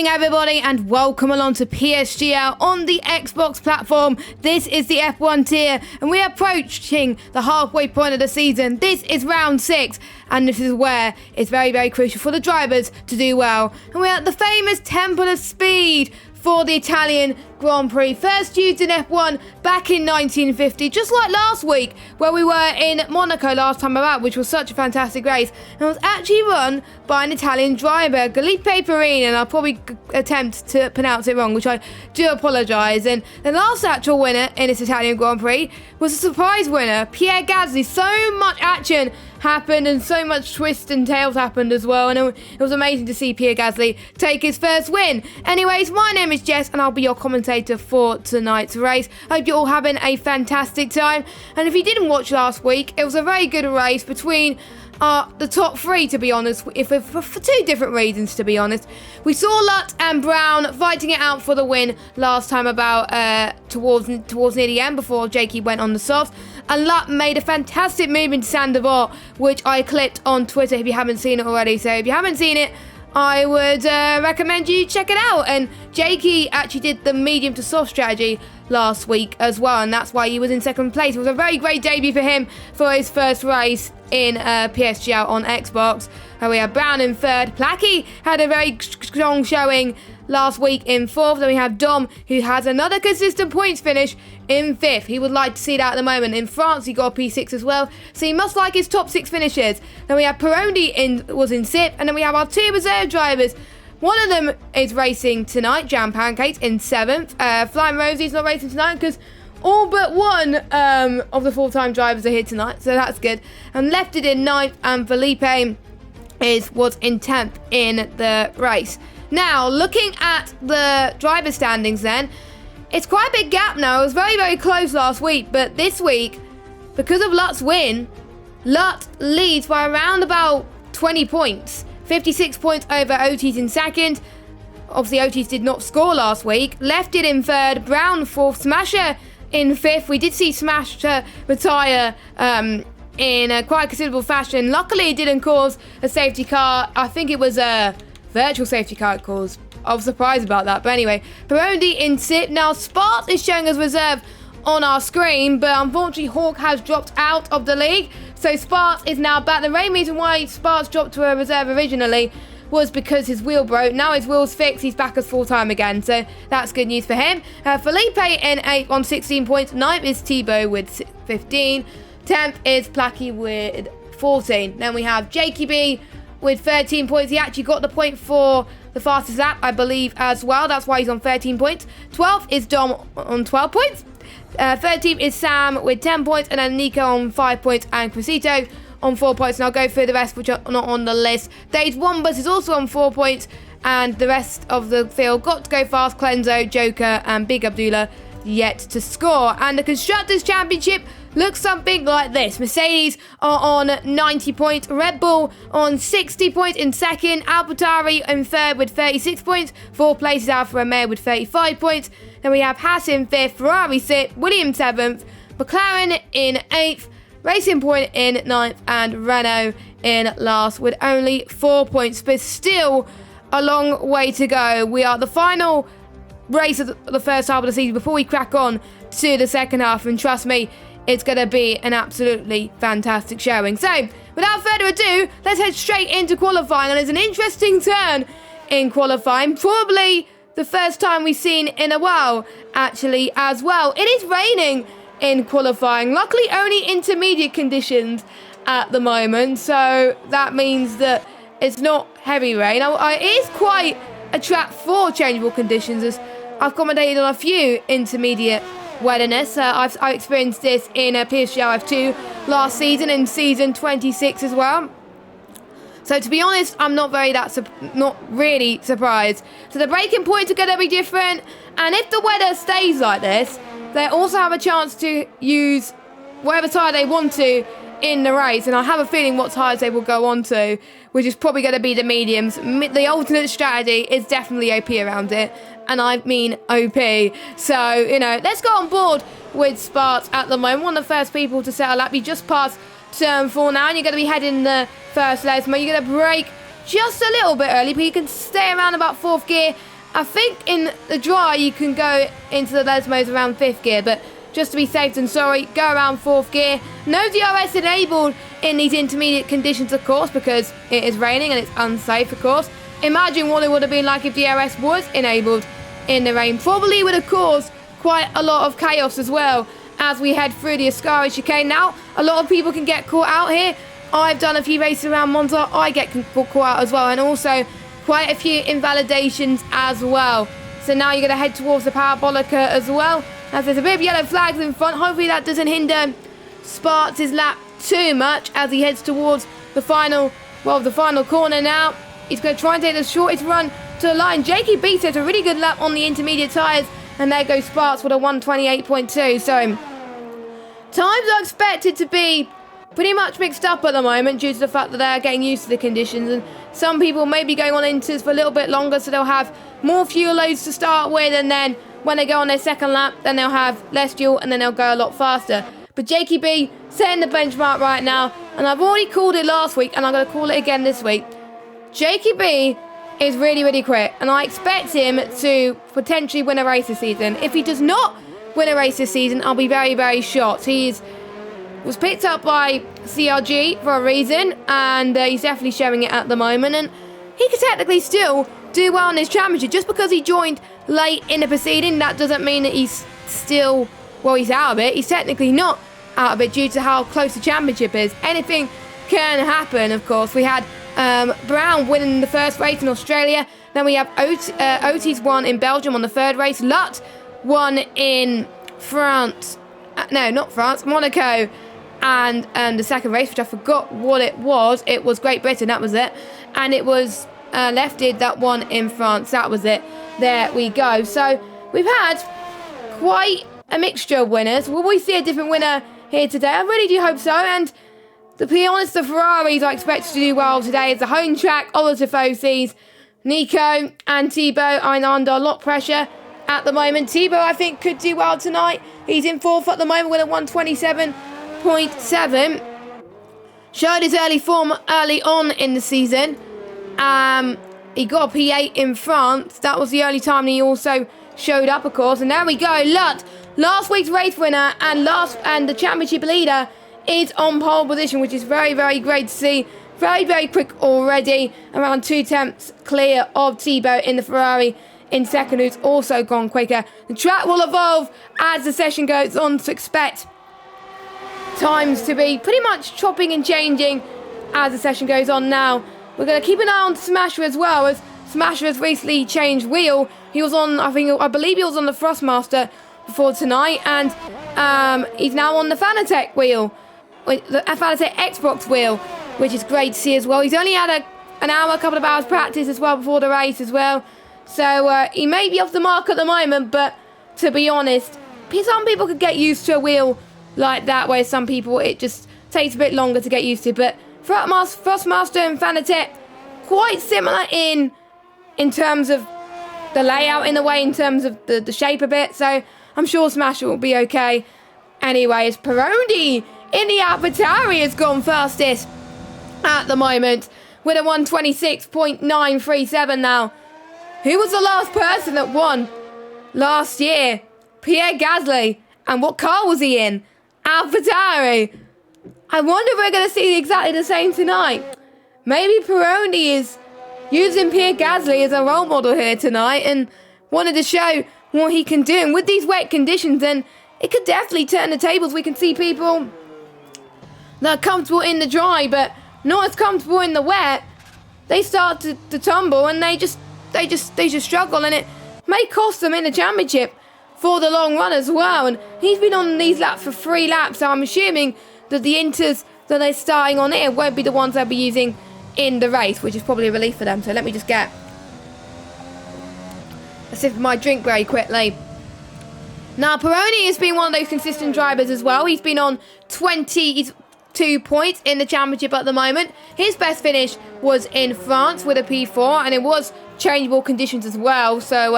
evening, everybody, and welcome along to PSGL on the Xbox platform. This is the F1 tier, and we are approaching the halfway point of the season. This is round 6, and this is where it's very, very crucial for the drivers to do well. And we're at the famous Temple of Speed for the Italian Grand Prix, first used in F1 back in 1950, just like last week where we were in Monaco last time about, which was such a fantastic race, and it was actually run by an Italian driver, Felipe Perini, and I'll probably attempt to pronounce it wrong, which I do apologise. And the last actual winner in this Italian Grand Prix was a surprise winner, Pierre Gasly. So much action happened and so much twists and tails happened as well, and it was amazing to see Pierre Gasly take his first win. Anyways, my name is Jess and I'll be your commentator for tonight's race. Hope you're all having a fantastic time, and if you didn't watch last week, it was a very good race between the top 3, to be honest, for 2 different reasons, to be honest. We saw Lutt and Brown fighting it out for the win last time about towards near the end before Jakey went on the softs, and Lutt made a fantastic move into Sandoval, which I clipped on Twitter if you haven't seen it already. So if you haven't seen it, I would recommend you check it out. And Jakey actually did the medium to soft strategy last week as well, and that's why he was in second place. It was a very great debut for him for his first race in PSGL on Xbox. We have Brown in 3rd. Placky had a very strong showing last week in 4th. Then we have Dom, who has another consistent points finish in 5th. He would like to see that at the moment. In France, he got a P6 as well, so he must like his top 6 finishes. Then we have Perondi was in 6th, and then we have our 2 reserve drivers. One of them is racing tonight, Jam Pancakes, in 7th. Flying Rosie's not racing tonight because all but one of the full-time drivers are here tonight, so that's good. And Lefted in 9th, and Felipe was in 10th in the race. Now, looking at the driver standings then, it's quite a big gap now. It was very, very close last week, but this week, because of Lutt's win, Lutt leads by around about 20 points. 56 points over Otis in 2nd. Obviously, Otis did not score last week. Lefted in 3rd, Brown 4th, Smasher in 5th. We did see Smasher retire in quite a considerable fashion. Luckily, it didn't cause a safety car. I think it was a virtual safety car it caused. I was surprised about that. But anyway, Perondi in 6th. Now, Sparks is showing as reserve on our screen, but unfortunately, Hawk has dropped out of the league. So Sparks is now back. The main reason why Sparks dropped to a reserve originally was because his wheel broke. Now his wheel's fixed, he's back as full-time again, so that's good news for him. Felipe in 8th on 16 points. 9th is Thibaut with 15. 10th is Placky with 14. Then we have Jakey B with 13 points. He actually got the point for the fastest lap, I believe, as well. That's why he's on 13 points. 12th is Dom on 12 points. 13th is Sam with 10 points, and then Nico on 5 points, and Crisito on 4 points. And I'll go through the rest which are not on the list. Dave's Wombus is also on 4 points, and the rest of the field, Got to Go Fast, Clenzo, Joker, and Big Abdullah yet to score. And the Constructors Championship looks something like this. Mercedes are on 90 points, Red Bull on 60 points in 2nd, AlphaTauri in 3rd with 36 points, 4 places Alfa Romeo with 35 points. Then we have Haas in 5th, Ferrari 6th, Williams 7th, McLaren in 8th, Racing Point in 9th, and Renault in last with only 4 points, but still a long way to go. We are the final race of the first half of the season before we crack on to the second half, and trust me, it's going to be an absolutely fantastic showing. So, without further ado, let's head straight into qualifying, and there's an interesting turn in qualifying, probably the first time we've seen in a while, actually, as well. It is raining in qualifying, luckily only intermediate conditions at the moment, so that means that it's not heavy rain. It is quite a track for changeable conditions, as I've commentated on a few intermediate wetterness. I've experienced this in PSGL F2 last season, in season 26 as well. So to be honest, I'm not really surprised. So the braking points are going to be different, and if the weather stays like this, they also have a chance to use whatever tyre they want to in the race, and I have a feeling what tyres they will go on to, which is probably going to be the mediums. The alternate strategy is definitely OP around it, and I mean OP. So, let's go on board with Sparks at the moment. One of the first people to set a lap. You just passed turn 4 now, and you're going to be heading the first lesmo. You're going to brake just a little bit early, but you can stay around about 4th gear I think in the dry you can go into the Lesmos around 5th gear, but just to be safe than sorry, go around 4th gear. No DRS enabled in these intermediate conditions, of course, because it is raining and it's unsafe, of course. Imagine what it would have been like if DRS was enabled in the rain. Probably would have caused quite a lot of chaos as well as we head through the Ascari chicane. Now, a lot of people can get caught out here. I've done a few races around Monza. I get caught out as well, and also quite a few invalidations as well. So now you're going to head towards the Parabolica as well, as there's a bit of yellow flags in front. Hopefully that doesn't hinder Sparks' lap too much as he heads towards the final corner now. He's going to try and take the shortest run to the line. Jakey B sets a really good lap on the intermediate tyres, and there goes Sparks with a 1:28.2. So times are expected to be pretty much mixed up at the moment due to the fact that they're getting used to the conditions, and some people may be going on inters for a little bit longer, so they'll have more fuel loads to start with, and then when they go on their second lap, then they'll have less fuel and then they'll go a lot faster. But Jakey B setting the benchmark right now, and I've already called it last week and I'm going to call it again this week. Jakey B is really, really quick, and I expect him to potentially win a race this season. If he does not win a race this season, I'll be very, very shocked. Was picked up by CRG for a reason, and he's definitely showing it at the moment, and he could technically still do well in his championship. Just because he joined late in the proceeding, that doesn't mean that he's still, well, he's out of it. He's technically not out of it due to how close the championship is. Anything can happen, of course. We had Brown winning the first race in Australia, then we have Otis won in Belgium on the third race, Lutt won in France, no, not France, Monaco, and the second race, which I forgot what it was Great Britain, that was it, and it was Lefted that won in France, that was it. There we go. So we've had quite a mixture of winners. Will we see a different winner here today? I really do hope so, and to be honest, the Ferraris are expected to do well today. It's a home track of the Tifosis. Nico and Thibaut are under a lot of pressure at the moment. Thibaut, I think, could do well tonight. He's in 4th at the moment with a 1:27.7. Showed his early form early on in the season. He got a P8 in France. That was the only time he also showed up, of course. And there we go. Lutt, last week's race winner and the championship leader, is on pole position, which is very, very great to see. Very, very quick already. Around 2 tenths clear of Thibaut in the Ferrari in second, who's also gone quicker. The track will evolve as the session goes on, to expect times to be pretty much chopping and changing as the session goes on now. We're going to keep an eye on Smasher as well, as Smasher has recently changed wheel. He was on, I believe he was on the Thrustmaster before tonight, and he's now on the Fanatec wheel, the Fanatec Xbox wheel, which is great to see as well. He's only had an hour, a couple of hours practice as well before the race as well. So he may be off the mark at the moment, but to be honest, some people could get used to a wheel like that, where some people it just takes a bit longer to get used to. But Thrustmaster and Fanatec, quite similar in terms of the layout, in a way, in terms of the shape a bit. So I'm sure Smasher will be okay. Anyways, Peroni in the AlphaTauri has gone fastest at the moment with a 1:26.937 now. Who was the last person that won last year? Pierre Gasly. And what car was he in? AlphaTauri. I wonder if we're going to see exactly the same tonight. Maybe Peroni is using Pierre Gasly as a role model here tonight and wanted to show what he can do. And with these wet conditions, then it could definitely turn the tables. We can see people that are comfortable in the dry, but not as comfortable in the wet. They start to tumble, and they just struggle, and it may cost them in the championship for the long run as well. And he's been on these laps for 3 laps, so I'm assuming that the inters that they're starting on here won't be the ones they'll be using in the race, which is probably a relief for them. So let me just get a sip of my drink very quickly. Now, Peroni has been one of those consistent drivers as well. He's been on 22 points in the championship at the moment. His best finish was in France with a P4, and it was changeable conditions as well. So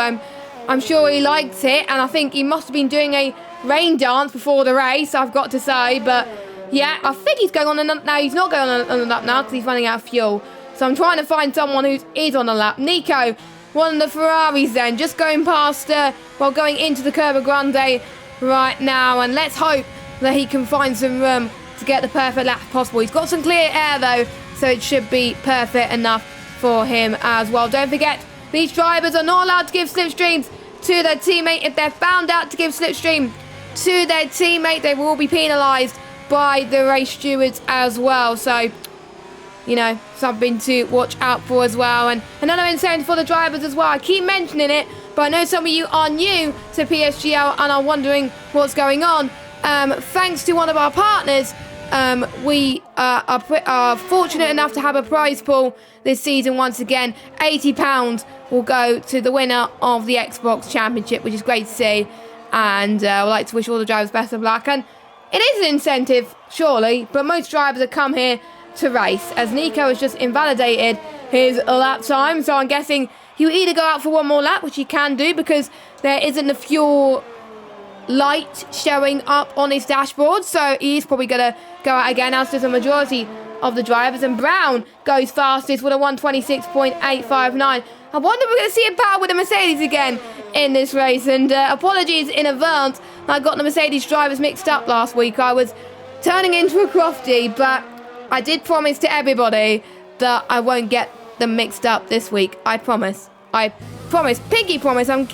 I'm sure he liked it, and I think he must have been doing a rain dance before the race, I've got to say. But yeah, I think he's going on a lap now. He's not going on a lap now because he's running out of fuel. So I'm trying to find someone who is on a lap. Nico one of the Ferraris then, just going past, going into the Curva Grande right now. And let's hope that he can find some room to get the perfect lap possible. He's got some clear air though, so it should be perfect enough for him as well. Don't forget, these drivers are not allowed to give slipstreams to their teammate. If they're found out to give slipstream to their teammate, they will be penalised by the race stewards as well. So, you know, something to watch out for as well. And another incentive for the drivers as well. I keep mentioning it, but I know some of you are new to PSGL and are wondering what's going on. Thanks to one of our partners, we are fortunate enough to have a prize pool this season once again. £80 will go to the winner of the Xbox Championship, which is great to see. And I'd like to wish all the drivers best of luck. And it is an incentive, surely, but most drivers have come here to race, as Nico has just invalidated his lap time. So I'm guessing he'll either go out for one more lap, which he can do because there isn't a fuel light showing up on his dashboard, so he's probably going to go out again, as does the majority of the drivers. And Brown goes fastest with a 126.859. I wonder if we're going to see a battle with the Mercedes again in this race. And apologies in advance, I got the Mercedes drivers mixed up last week. I was turning into a Crofty, but I did promise to everybody that I won't get them mixed up this week. I promise. I promise. Pinky promise. I'm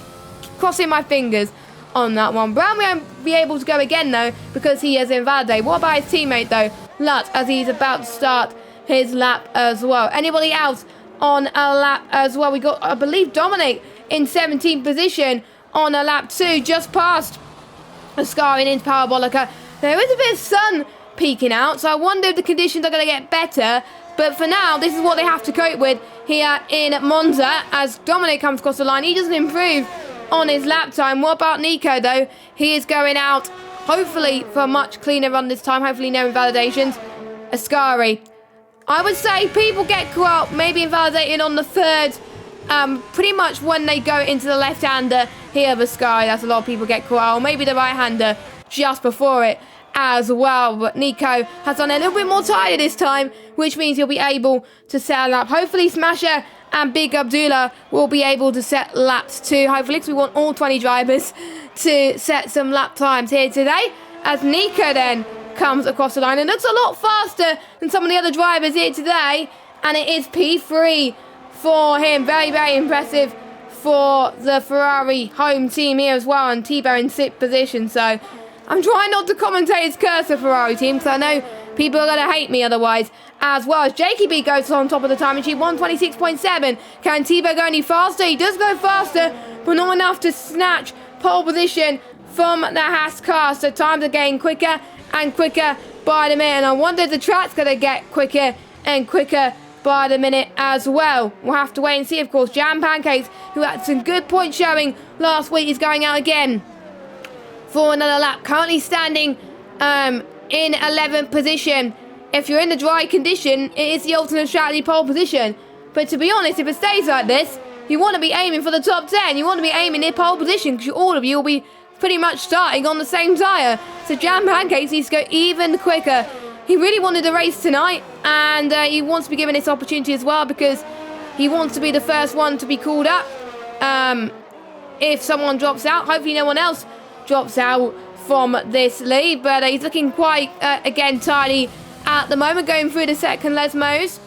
crossing my fingers on that one. Brown won't be able to go again though, because he has invalidated. What about his teammate though, Lutz, as he's about to start his lap as well? Anybody else on a lap as well? We got, I believe, Dominic in 17th position on a lap 2, just past Ascari into Parabolica. There is a bit of sun peeking out, so I wonder if the conditions are going to get better. But for now, this is what they have to cope with here in Monza as Dominic comes across the line. He doesn't improve on his lap time. What about Nico though? He is going out, hopefully for a much cleaner run this time. Hopefully no invalidations. Ascari, I would say people get caught, maybe invalidated on the third, pretty much when they go into the left-hander here of Ascari. That's a lot of people get caught, or maybe the right-hander just before it as well. But Nico has done a little bit more tighter this time, which means he'll be able to set a lap. Hopefully Smasher and Big Abdullah will be able to set laps too. Hopefully, because we want all 20 drivers to set some lap times here today. As Nico then comes across the line and looks a lot faster than some of the other drivers here today. And it is P3 for him. Very, very impressive for the Ferrari home team here as well. And Tebow in 6th position. So I'm trying not to commentate his cursor Ferrari team, because I know people are going to hate me otherwise. As well as Jakey B goes on top of the time sheet, 126.7. Can Tebow go any faster? He does go faster, but not enough to snatch pole position from the Haas car. So times are getting quicker and quicker by the minute. And I wonder if the track's going to get quicker and quicker by the minute as well. We'll have to wait and see, of course. Jam Pancakes, who had some good points showing last week, is going out again for another lap. Currently standing in 11th position. If you're in the dry condition, it is the alternate strategy pole position. But to be honest, if it stays like this, you want to be aiming for the top 10. You want to be aiming near pole position, because all of you will be pretty much starting on the same tyre. So Jam Pancakes needs to go even quicker. He really wanted to race tonight, and he wants to be given this opportunity as well, because he wants to be the first one to be called up. If someone drops out, hopefully no one else drops out from this lead. But he's looking quite, again, tidy at the moment, going through the second Lesmos.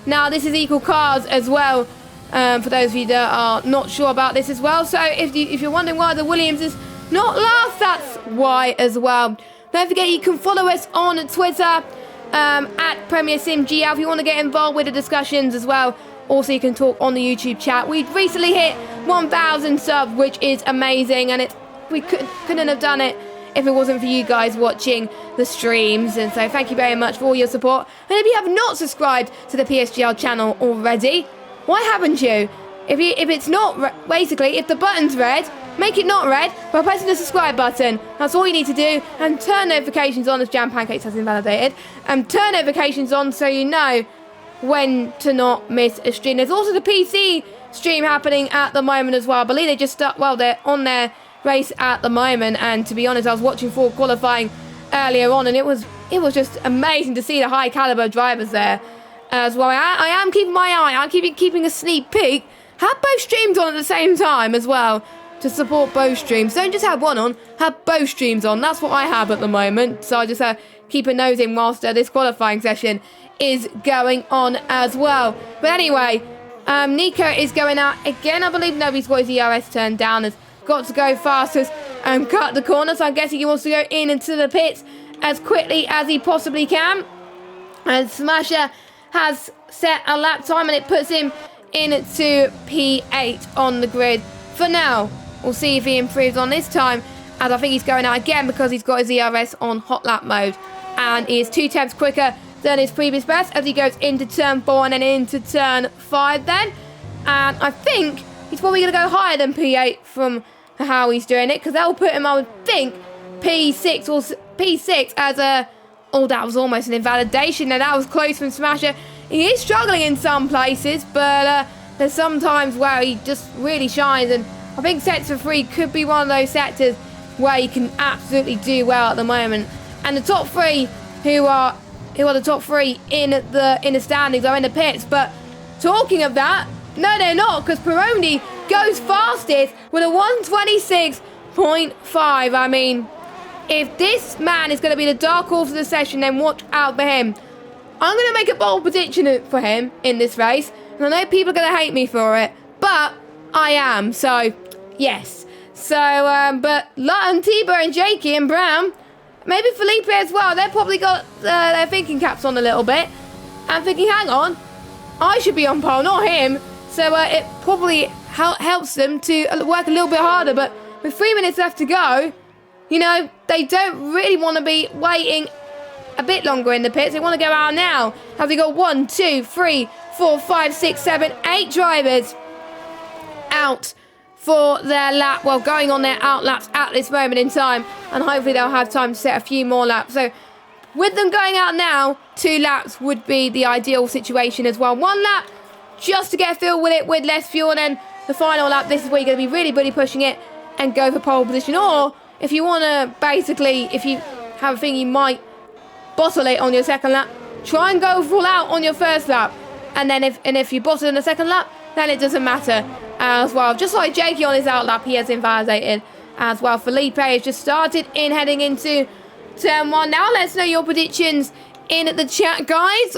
Now, this is equal cars as well, for those of you that are not sure about this as well. So if you're wondering why the Williams is not last, that's why as well. Don't forget, you can follow us on Twitter at PremierSimGL if you want to get involved with the discussions as well. Also, you can talk on the YouTube chat. We recently hit 1,000 subs, which is amazing, and we couldn't have done it if it wasn't for you guys watching the streams. And so thank you very much for all your support. And if you have not subscribed to the PSGL channel already, why haven't you? If it's not, basically, if the button's red, make it not red by pressing the subscribe button. That's all you need to do. And turn notifications on, as Jam Pancakes has invalidated. And turn notifications on so you know when to not miss a stream. There's also the PC stream happening at the moment as well. I believe they just they're on their race at the moment. And to be honest, I was watching Ford qualifying earlier on, and it was just amazing to see the high caliber drivers there as well. I am keeping my eye. I'm keeping a sneak peek Have both streams on at the same time as well to support both streams. Don't just have one on, have both streams on. That's what I have at the moment. So I just keep a nose in whilst this qualifying session is going on as well. But anyway, Nico is going out again. I believe nobody's got his ERS turned down. Has got to go fastest and cut the corner. So I'm guessing he wants to go into the pits as quickly as he possibly can. And Smasher has set a lap time and it puts him into P8 on the grid for now. We'll see if he improves on this time, as I think he's going out again because he's got his ERS on hot lap mode. And he is 2 tenths quicker than his previous best as he goes into turn 4 and then into turn 5 then. And I think he's probably going to go higher than P8 from how he's doing it, because that'll put him, I would think, P6 or P6 as a... Oh, that was almost an invalidation. Now, that was close from Smasher. He is struggling in some places, but there's some times where he just really shines. And I think sector 3 could be one of those sectors where he can absolutely do well at the moment. And the top 3 who are the top 3 in the standings are in the pits. But talking of that, no, they're not, because Peroni goes fastest with a 126.5. I mean, if this man is going to be the dark horse of the session, then watch out for him. I'm going to make a bold prediction for him in this race. And I know people are going to hate me for it, but I am. So, yes. So, but Lutton, Tiber and Jakey and Brown, maybe Felipe as well, they've probably got their thinking caps on a little bit. And thinking, hang on, I should be on pole, not him. So, it probably helps them to work a little bit harder. But with 3 minutes left to go, you know, they don't really want to be waiting a bit longer in the pits. They want to go out now. Have they got 1, 2, 3, 4, 5, 6, 7, 8 drivers out for their lap? Well, going on their out laps at this moment in time. And hopefully they'll have time to set a few more laps. So with them going out now, 2 laps would be the ideal situation as well. 1 lap just to get a feel with it with less fuel. And then the final lap, this is where you're going to be really pushing it and go for pole position. Or if you want to basically, if you have a thing, you might bottle it on your second lap. Try and go full out on your first lap. And then if you bottle in the second lap, then it doesn't matter as well. Just like Jakey on his out lap, he has invalidated as well. Felipe has just started in heading into turn 1. Now let's know your predictions in the chat, guys.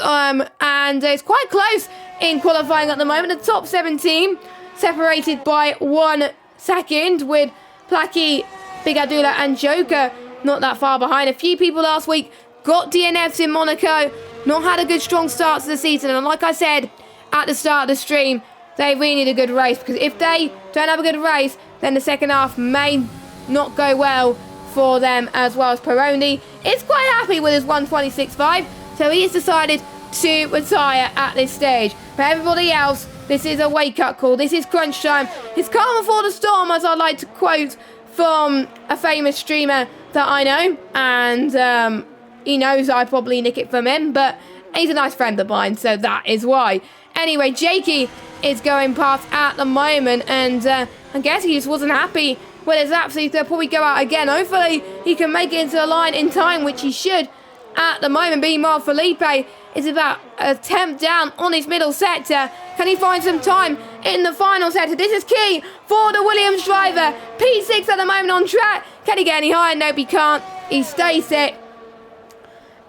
And it's quite close in qualifying at the moment. The top 17 separated by 1 second with Placky, Big Abdullah and Joker not that far behind. A few people last week got DNFs in Monaco, not had a good strong start to the season. And like I said at the start of the stream, they really need a good race, because if they don't have a good race, then the second half may not go well for them as well. As Peroni is quite happy with his 126.5, so he has decided to retire at this stage. For everybody else, this is a wake-up call. This is crunch time. It's calm before the storm, as I like to quote from a famous streamer that I know, and he knows I probably nick it from him, but he's a nice friend of mine, so that is why. Anyway, Jakey is going past at the moment, and I guess he just wasn't happy with his lap, so he's going to probably go out again. Hopefully, he can make it into the line in time, which he should at the moment. Meanwhile, Felipe is about a tenth down on his middle sector. Can he find some time in the final sector? This is key for the Williams driver. P6 at the moment on track. Can he get any higher? Nope, he can't. He stays it.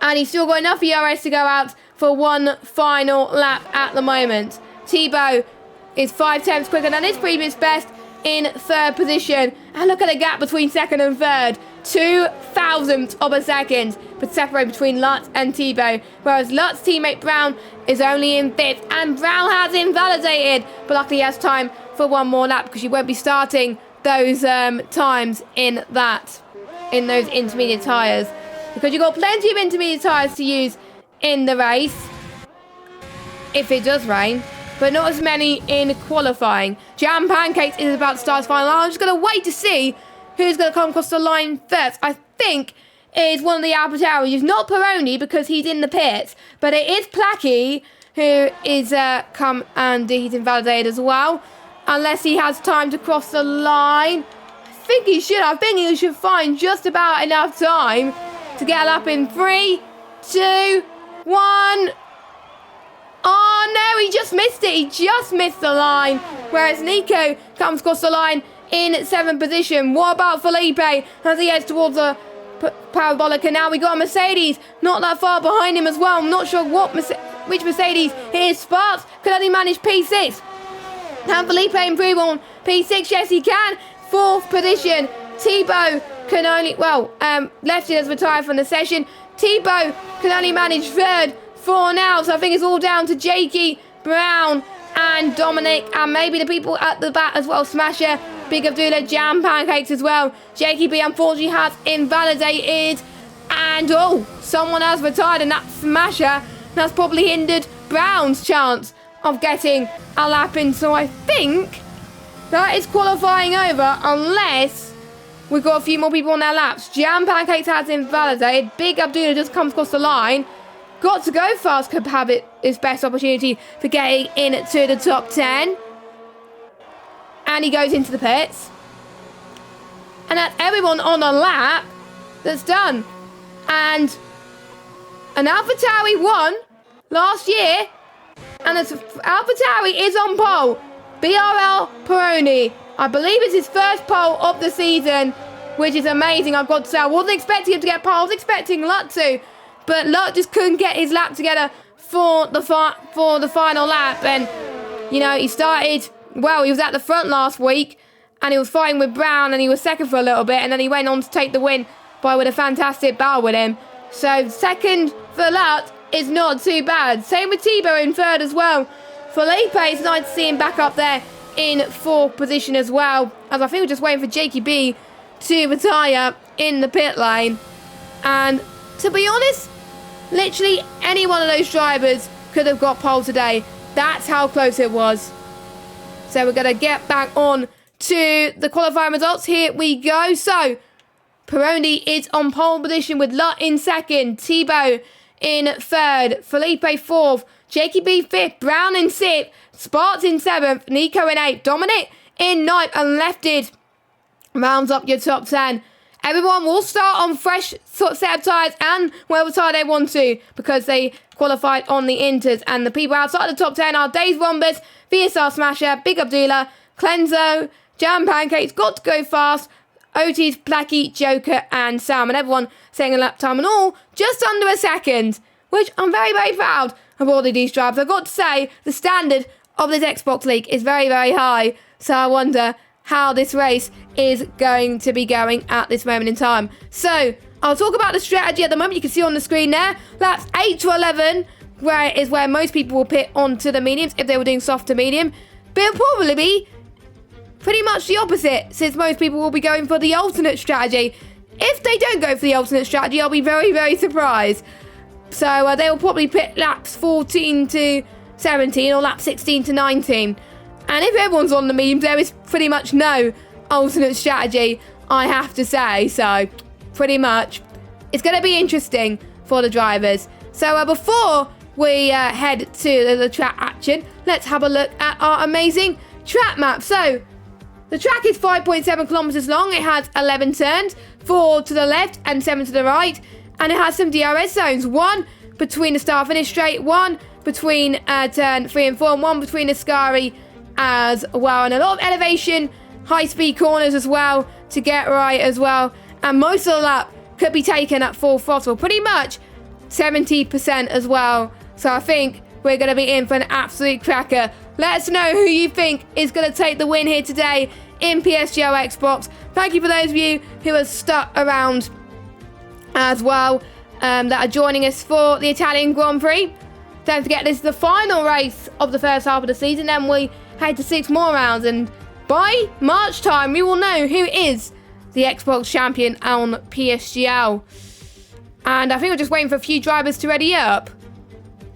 And he's still got enough ERS to go out for 1 final lap at the moment. Thibaut is 5 tenths quicker than his previous best in 3rd position. And look at the gap between 2nd and 3rd. 2 thousandths of a second but separate between Lutz and Thibaut, whereas Lutz's teammate Brown is only in 5th, and Brown has invalidated, but luckily he has time for 1 more lap, because you won't be starting those times in those intermediate tyres, because you've got plenty of intermediate tyres to use in the race if it does rain, but not as many in qualifying. Jam Pancakes is about to start his final. I'm just going to wait to see who's going to come across the line first. I think it is one of the Albertaris. Not Peroni, because he's in the pits, but it is Placky who is come and he's invalidated as well, unless he has time to cross the line. I think he should. I think he should find just about enough time to get a lap in 3, 2, 1. Oh no, he just missed it. He just missed the line. Whereas Nico comes across the line in 7th position. What about Felipe as he heads towards the parabolic? And now we got a Mercedes not that far behind him as well. I'm not sure which Mercedes it is. Sparks can only manage P6. Can Felipe improve on P6? Yes, he can. 4th position. Thibaut can only, Lefty has retired from the session. Thibaut can only manage 3rd for now. So I think it's all down to Jakey, Brown, and Dominic, and maybe the people at the back as well. Smasher, Big Abdullah, Jam Pancakes as well. Jakey B unfortunately has invalidated. And someone has retired, and that's Smasher. That's probably hindered Brown's chance of getting a lap in. So I think that is qualifying over unless we've got a few more people on their laps. Jam Pancakes has invalidated. Big Abdullah just comes across the line. Got to Go Fast could have his best opportunity for getting into the top 10. And he goes into the pits. And that's everyone on a lap that's done. And an AlphaTauri won last year. And AlphaTauri is on pole. BRL Peroni. I believe it's his first pole of the season, which is amazing, I've got to say. I wasn't expecting him to get pole. I was expecting Luck to. But Luck just couldn't get his lap together for the final lap. And, he started, he was at the front last week. And he was fighting with Brown, and he was second for a little bit. And then he went on to take the win with a fantastic battle with him. So, second for Luck is not too bad. Same with Thibaut in 3rd as well. Felipe, it's nice to see him back up there in 4th position as well. As I think we're just waiting for Jakey B to retire in the pit lane. And to be honest, literally any one of those drivers could have got pole today. That's how close it was. So we're going to get back on to the qualifying results. Here we go. So Peroni is on pole position with Lutt in 2nd. Thibaut in 3rd. Felipe 4th. Jakey B 5th. Brown in 6th. Sparks in 7th. Nico in 8th. Dominic in 9th. And Lefted rounds up your top 10. Everyone will start on fresh set of tyres and whatever tyre they want to, because they qualified on the Inters. And the people outside the top 10 are Dave Rombus, VSR Smasher, Big Abdullah, Clenzo, Jam Pancakes, Got to Go Fast, Otis, Placky, Joker, and Sam. And everyone saying a lap time and all just under a second, which I'm very, very proud of all of these drivers. I've got to say, the standard of this Xbox League is very, very high. So I wonder how this race is going to be going at this moment in time. So I'll talk about the strategy at the moment. You can see on the screen there, laps 8 to 11, where most people will pit onto the mediums if they were doing soft to medium. But it'll probably be pretty much the opposite, since most people will be going for the alternate strategy. If they don't go for the alternate strategy, I'll be very, very surprised. So they will probably pit laps 14 to 17 or laps 16 to 19. And if everyone's on the mediums, there is pretty much no alternate strategy, I have to say. So, pretty much, it's going to be interesting for the drivers. So, before we head to the track action, let's have a look at our amazing track map. So, the track is 5.7 kilometers long. It has 11 turns, 4 to the left and 7 to the right. And it has some DRS zones. 1 between the start-finish straight, 1 between turn 3 and 4, and 1 between the Ascari as well. And a lot of elevation, high-speed corners as well to get right as well. And most of the lap could be taken at full throttle, pretty much 70% as well. So I think we're going to be in for an absolute cracker. Let us know who you think is going to take the win here today in PSGL Xbox. Thank you for those of you who have stuck around as well, that are joining us for the Italian Grand Prix. Don't forget, this is the final race of the first half of the season. Then we head to 6 more rounds, and by March time, we will know who is the Xbox champion on PSGL. And I think we're just waiting for a few drivers to ready up,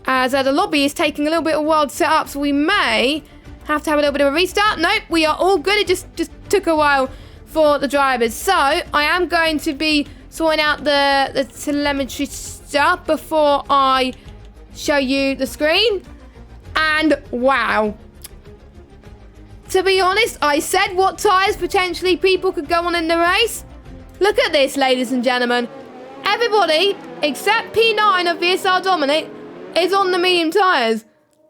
as the lobby is taking a little bit of a while to set up, so we may have to have a little bit of a restart. Nope, we are all good. It just took a while for the drivers. So I am going to be sorting out the telemetry stuff before I show you the screen. And wow, to be honest, I said what tyres potentially people could go on in the race. Look at this, ladies and gentlemen. Everybody except P9 of VSR Dominic is on the medium tyres.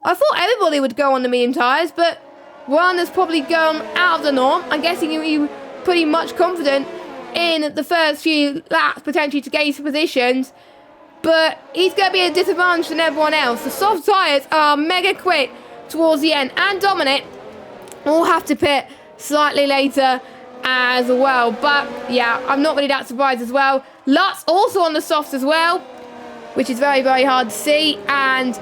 I thought everybody would go on the medium tyres, but one has probably gone out of the norm. I'm guessing you're pretty much confident in the first few laps, potentially to gain some positions. But he's going to be a disadvantage than everyone else. The soft tyres are mega quick towards the end. And Dominic will have to pit slightly later as well. But yeah, I'm not really that surprised as well. Lutz also on the softs as well, which is very, very hard to see. And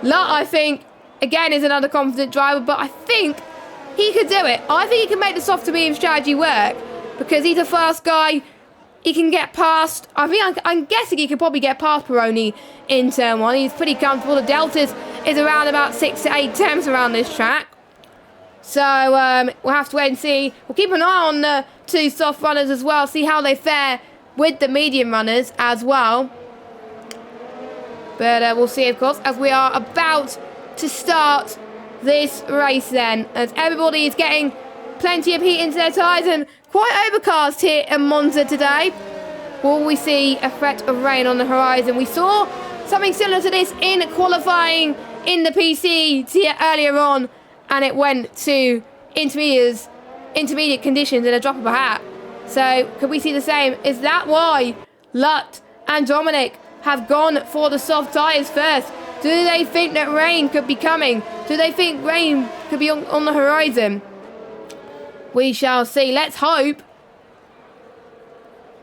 Lutz, I think, again, is another confident driver. But I think he could do it. I think he can make the soft to medium strategy work, because he's a fast guy. He can get past, I'm guessing he could probably get past Pironi in turn 1. He's pretty comfortable. The deltas is around about 6 to 8 temps around this track. So we'll have to wait and see. We'll keep an eye on the 2 soft runners as well, see how they fare with the medium runners as well. But we'll see, of course, as we are about to start this race then, as everybody is getting plenty of heat into their tyres, and quite overcast here in Monza today. Will we see a threat of rain on the horizon? We saw something similar to this in qualifying in the PC tier earlier on, and it went to intermediate conditions in a drop of a hat. So could we see the same? Is that why Lutz and Dominic have gone for the soft tyres first? Do they think that rain could be coming? Do they think rain could be on the horizon? We shall see. Let's hope.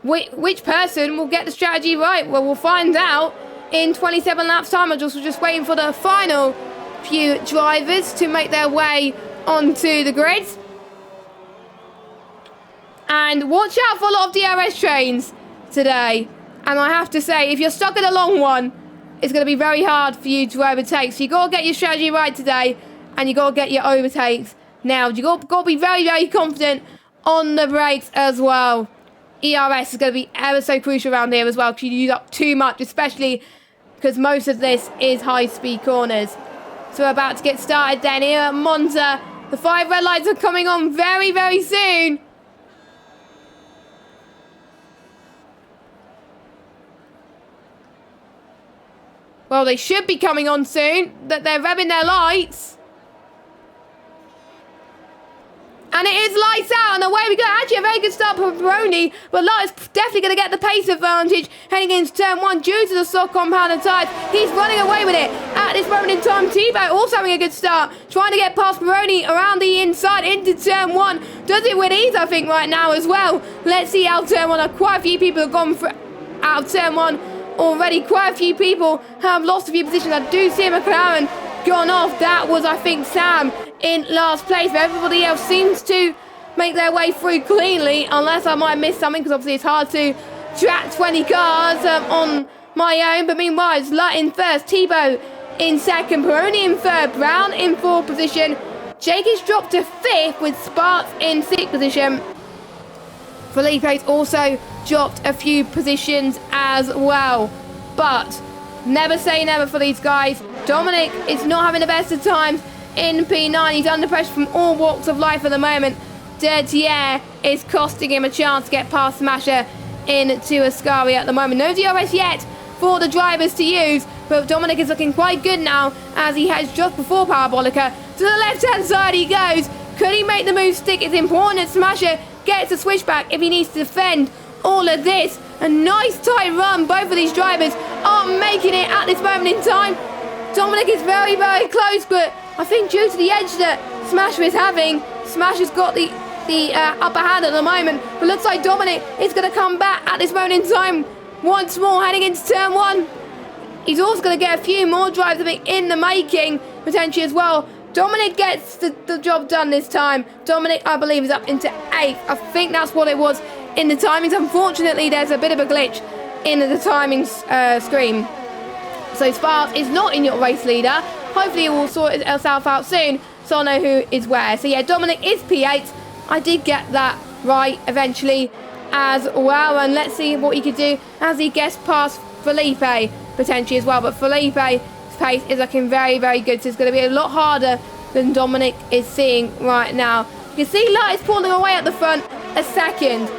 Which person will get the strategy right? Well, we'll find out in 27 laps time. I'm just waiting for the final few drivers to make their way onto the grid. And watch out for a lot of DRS trains today. And I have to say, if you're stuck in a long one, it's going to be very hard for you to overtake. So you got to get your strategy right today, and you got to get your overtakes now. You got to be very, very confident on the brakes as well. ERS is going to be ever so crucial around here as well, because you use up too much, especially because most of this is high-speed corners. So we're about to get started then here at Monza. The 5 red lights are coming on very, very soon. Well, they should be coming on soon. That they're revving their lights. And it is lights out, and away we go. Actually, a very good start for Pironi, but Lutz is definitely going to get the pace advantage heading into turn 1 due to the soft compound and tyres. He's running away with it at this moment in time. Tebow also having a good start, trying to get past Pironi around the inside into turn 1. Does it with ease, I think, right now as well. Let's see how turn 1. Quite a few people have gone out of turn 1 already. Quite a few people have lost a few positions. I do see McLaren gone off. That was, I think, Sam in last place, but everybody else seems to make their way through cleanly, unless I might miss something, because obviously it's hard to track 20 cars on my own. But meanwhile, it's Lutz in first, Tebow in second, Pironi in third, Brown in fourth position, Jake is dropped to fifth with Sparks in sixth position. Felipe's also dropped a few positions as well, but never say never for these guys. Dominic is not having the best of times in P9. He's under pressure from all walks of life at the moment. Dirty air is costing him a chance to get past Smasher into Ascari at the moment. No DRS yet for the drivers to use, but Dominic is looking quite good now as he heads just before Parabolica. To the left-hand side he goes. Could he make the move stick? It's important that Smasher gets a switchback if he needs to defend all of this. A nice tight run. Both of these drivers are making it at this moment in time. Dominic is very, very close, but I think due to the edge that Smasher is having, Smasher's got the upper hand at the moment. But looks like Dominic is going to come back at this moment in time once more, heading into turn 1. He's also going to get a few more drives, I think, in the making, potentially as well. Dominic gets the job done this time. Dominic, I believe, is up into 8th. I think that's what it was in the timings. Unfortunately, there's a bit of a glitch in the timings screen. So Sparks is not in your race leader. Hopefully it will sort itself out soon, so I know who is where. So yeah, Dominic is P8. I did get that right eventually as well. And let's see what he could do as he gets past Felipe potentially as well. But Felipe's pace is looking very, very good. So it's going to be a lot harder than Dominic is seeing right now. You can see Lutz is pulling away at the front a second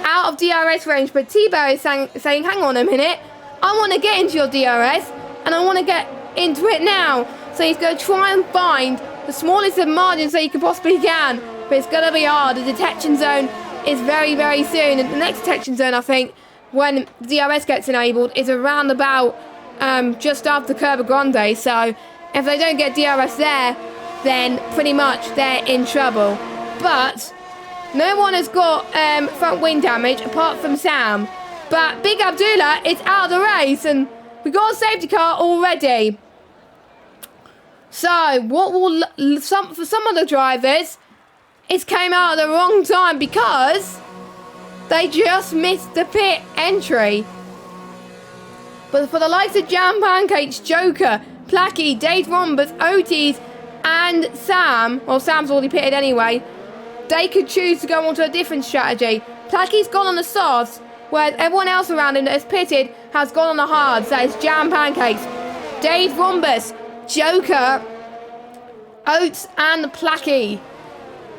out of DRS range. But Tebow is saying, hang on a minute. I want to get into your DRS. And I want to get into it now. So he's going to try and find the smallest of margins that he can possibly can. But it's going to be hard. The detection zone is very, very soon. And the next detection zone, I think, when DRS gets enabled, is around about just after Curva Grande. So if they don't get DRS there, then pretty much they're in trouble. But no one has got front wing damage apart from Sam. But Big Abdullah is out of the race, and we got a safety car already. So what will for some of the drivers, it came out at the wrong time because they just missed the pit entry. But for the likes of Jam Pancakes, Joker, Placky, Dave Rombers, Otis, and Sam, well, Sam's already pitted anyway, they could choose to go on to a different strategy. Placky's gone on the softs, whereas everyone else around him that has pitted has gone on the hards. That is Jam Pancakes, Dave Rombus, Joker, Oats, and Placky.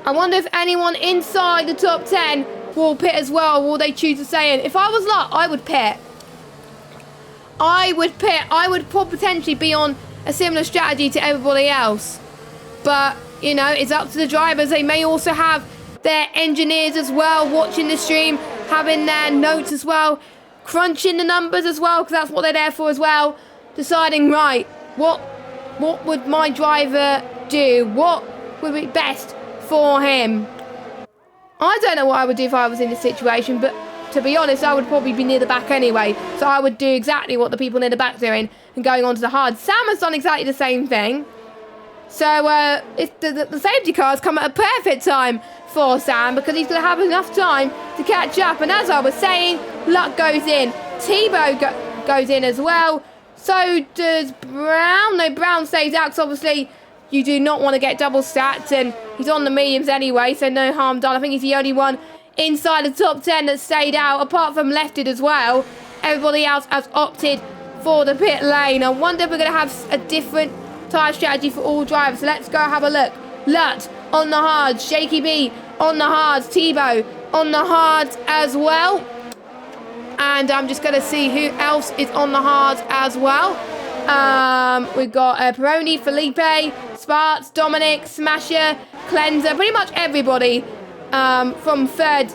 I wonder if anyone inside the top 10 will pit as well, or will they choose to stay in? If I was luck, I would pit. I would potentially be on a similar strategy to everybody else. But, you know, it's up to the drivers. They may also have their engineers as well watching the stream, having their notes as well, crunching the numbers as well, because that's what they're there for as well. Deciding, right, what would my driver do? What would be best for him? I don't know what I would do if I was in this situation, but to be honest, I would probably be near the back anyway. So I would do exactly what the people near the back are doing and going on to the hard. Sam has done exactly the same thing. So the safety cars come at a perfect time for Sam, because he's going to have enough time to catch up. And as I was saying, Luck goes in. Tebow goes in as well. So does Brown. No, Brown stays out because obviously you do not want to get double stacked, and he's on the mediums anyway, so no harm done. I think he's the only one inside the top 10 that stayed out, apart from Lefted as well. Everybody else has opted for the pit lane. I wonder if we're going to have a different tyre strategy for all drivers. So let's go have a look. Lut on the hards, Shaky B on the hards, Tebow on the hards as well. And I'm just going to see who else is on the hards as well. We've got Peroni, Felipe, Sparts, Dominic, Smasher, Cleanser, pretty much everybody from third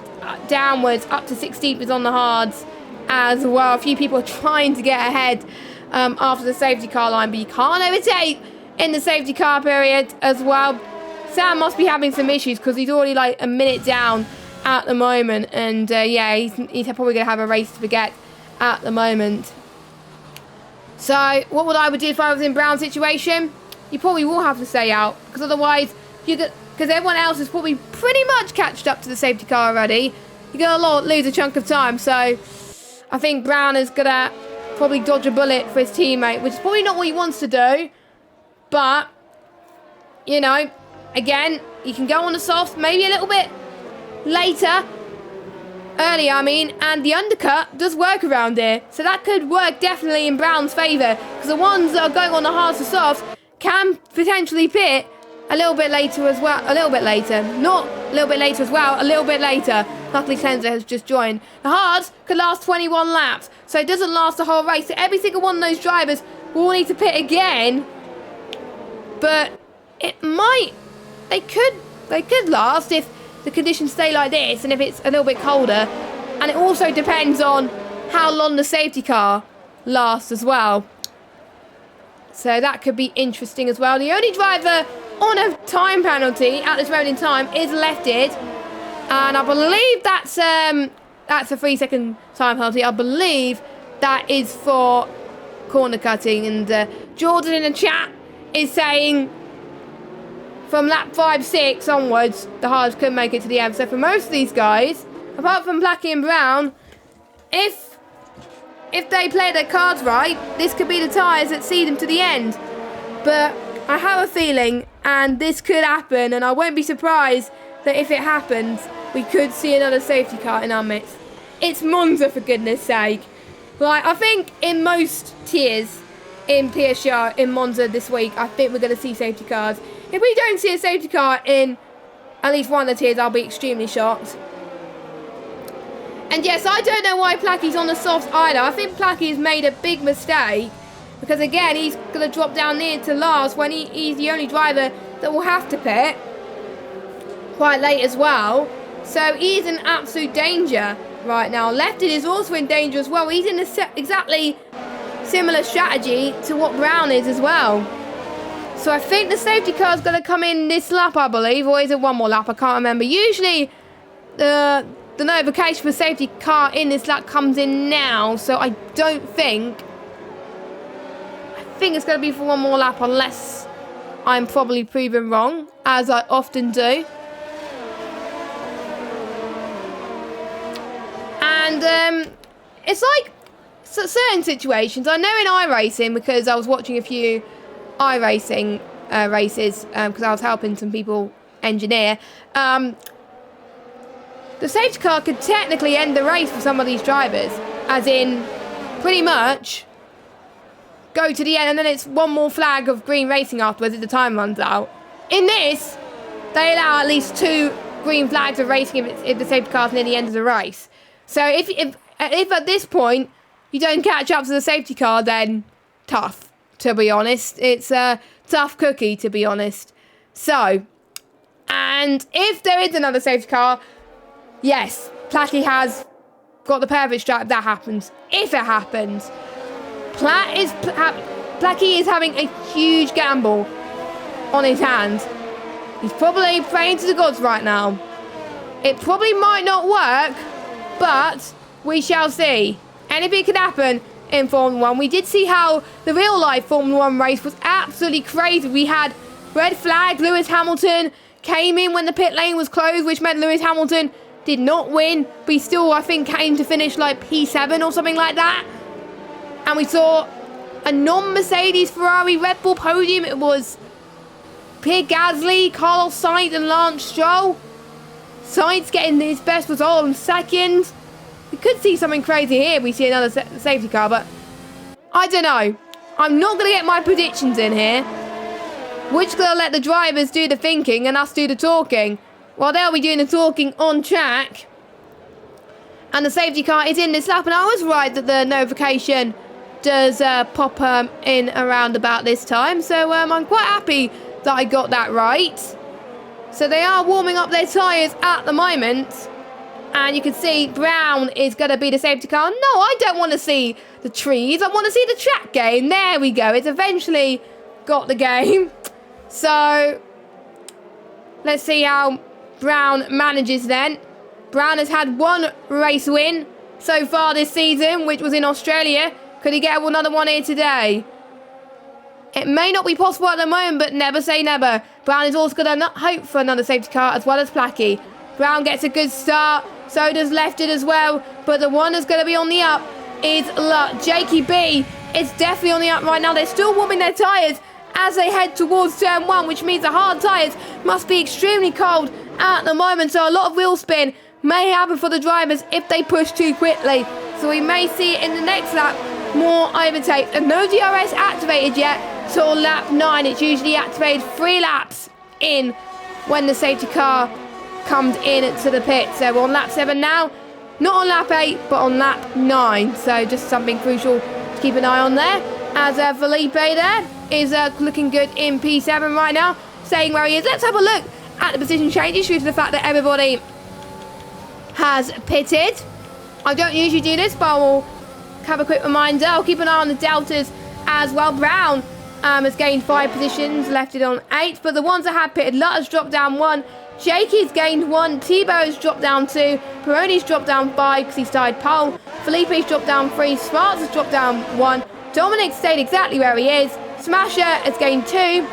downwards up to 16th is on the hards as well. A few people are trying to get ahead after the safety car line, but you can't overtake in the safety car period as well. Sam must be having some issues because he's already like a minute down at the moment, and yeah, he's probably going to have a race to forget at the moment. So what would I do if I was in Brown's situation? You probably will have to stay out, because otherwise because everyone else is probably pretty much catched up to the safety car already. You're going to lose a chunk of time. So I think Brown is going to probably dodge a bullet for his teammate, which is probably not what he wants to do. But, you know, again, you can go on the soft maybe a little bit earlier, I mean, and the undercut does work around here. So that could work definitely in Brown's favour, because the ones that are going on the hards to softs can potentially pit a little bit later as well. A little bit later. Not a little bit later as well, a little bit later. Luckily, Cleanser has just joined. The hards could last 21 laps, so it doesn't last the whole race. So every single one of those drivers will need to pit again. But it might... They could last if the conditions stay like this and if it's a little bit colder. And it also depends on how long the safety car lasts as well. So that could be interesting as well. The only driver on a time penalty at this moment in time is Lefted. And I believe that's a 3-second time penalty. I believe that is for corner cutting. And Jordan in the chat is saying from lap 5-6 onwards, the hards couldn't make it to the end. So for most of these guys, apart from Blackie and Brown, if they play their cards right, this could be the tyres that see them to the end. But I have a feeling, and this could happen, and I won't be surprised that if it happens, we could see another safety car in our midst. It's Monza, for goodness sake. Like, I think in most tiers in PSGL in Monza this week, I think we're going to see safety cars. If we don't see a safety car in at least one of the tiers, I'll be extremely shocked. And yes, I don't know why Placky's on the softs either. I think Placky has made a big mistake because again, he's going to drop down near to last when he's the only driver that will have to pit quite late as well. So he's in absolute danger right now. Lefted is also in danger as well. He's in exactly similar strategy to what Brown is as well. So I think the safety car is going to come in this lap, I believe, or is it one more lap? I can't remember. Usually the notification for safety car in this lap comes in now, so I don't think... I think it's going to be for one more lap, unless I'm probably proven wrong, as I often do. And it's like certain situations. I know in iRacing, because I was watching a few iRacing races, because I was helping some people engineer, the safety car could technically end the race for some of these drivers, as in pretty much go to the end and then it's one more flag of green racing afterwards if the time runs out. In this, they allow at least 2 green flags of racing if the safety car's near the end of the race. So if at this point you don't catch up to the safety car, then tough, to be honest. It's a tough cookie, to be honest. So, and if there is another safety car, yes, Placky has got the perfect strap if that happens. If it happens. Placky is having a huge gamble on his hands. He's probably praying to the gods right now. It probably might not work, but we shall see. Anything can happen in Formula 1. We did see how the real life Formula 1 race was absolutely crazy. We had red flag. Lewis Hamilton came in when the pit lane was closed, which meant Lewis Hamilton did not win, but he still, I think, came to finish like P7 or something like that. And we saw a non-Mercedes Ferrari Red Bull podium. It was Pierre Gasly, Carlos Sainz and Lance Stroll. Sainz getting his best result on second. We could see something crazy here. We see another safety car, but I don't know. I'm not going to get my predictions in here. We're just going to let the drivers do the thinking and us do the talking. While they'll be doing the talking on track. And the safety car is in this lap. And I was right that the notification does pop in around about this time. So I'm quite happy that I got that right. So they are warming up their tyres at the moment. And you can see Brown is going to be the safety car. No, I don't want to see the trees. I want to see the track game. There we go. It's eventually got the game. So let's see how Brown manages then. Brown has had 1 race win so far this season, which was in Australia. Could he get another one here today? It may not be possible at the moment, but never say never. Brown is also going to hope for another safety car as well as Placky. Brown gets a good start. So does Lefted as well. But the one that's going to be on the up is Jakey B. Is definitely on the up right now. They're still warming their tyres as they head towards turn 1, which means the hard tyres must be extremely cold at the moment. So a lot of wheel spin may happen for the drivers if they push too quickly. So we may see in the next lap more overtakes. And no DRS activated yet till lap 9. It's usually activated 3 laps in when the safety car comes in to the pit. So we're on lap 7 now. Not on lap 8, but on lap 9. So just something crucial to keep an eye on there. As Felipe there is looking good in P7 right now. Staying where he is. Let's have a look at the position changes due to the fact that everybody has pitted. I don't usually do this, but I will have a quick reminder. I'll keep an eye on the deltas as well. Brown has gained 5 positions, left it on 8. But the ones that have pitted, Lutter's dropped down 1. Jakey's gained 1. Tebow's dropped down 2. Peroni's dropped down 5 because he started pole. Felipe's dropped down 3. Sparks has dropped down 1. Dominic stayed exactly where he is. Smasher has gained 2.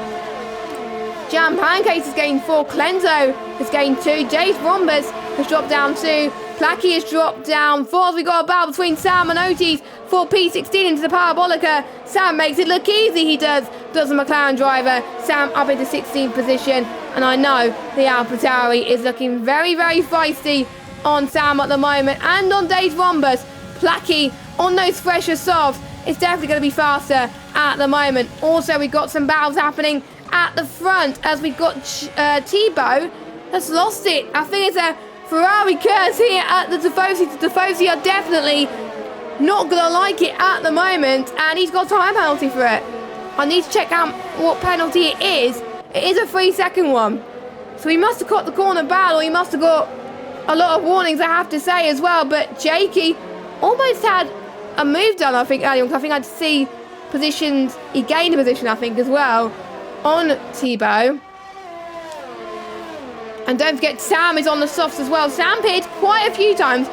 Jam Pancakes has gained 4. Clenzo has gained 2. Jace Rombus has dropped down 2. Placky has dropped down 4. We got a battle between Sam and Otis for P16 into the Parabolica. Sam makes it look easy, he does. Does the McLaren driver. Sam up into 16th position. And I know the AlphaTauri is looking very, very feisty on Sam at the moment. And on Dave Rombus. Placky on those fresher softs. It's definitely going to be faster at the moment. Also, we've got some battles happening at the front as we've got Tebow has lost it. I think it's a Ferrari curse here at the Tifosi. The Tifosi are definitely not going to like it at the moment, and he's got a time penalty for it. I need to check out what penalty it is. It is a 3-second one. So he must have caught the corner bad, or he must have got a lot of warnings, I have to say, as well. But Jakey almost had a move done, I think, earlier, because I think I'd see positions. He gained a position, I think, as well, on Thibaut. And don't forget, Sam is on the softs as well. Sam pitted quite a few times.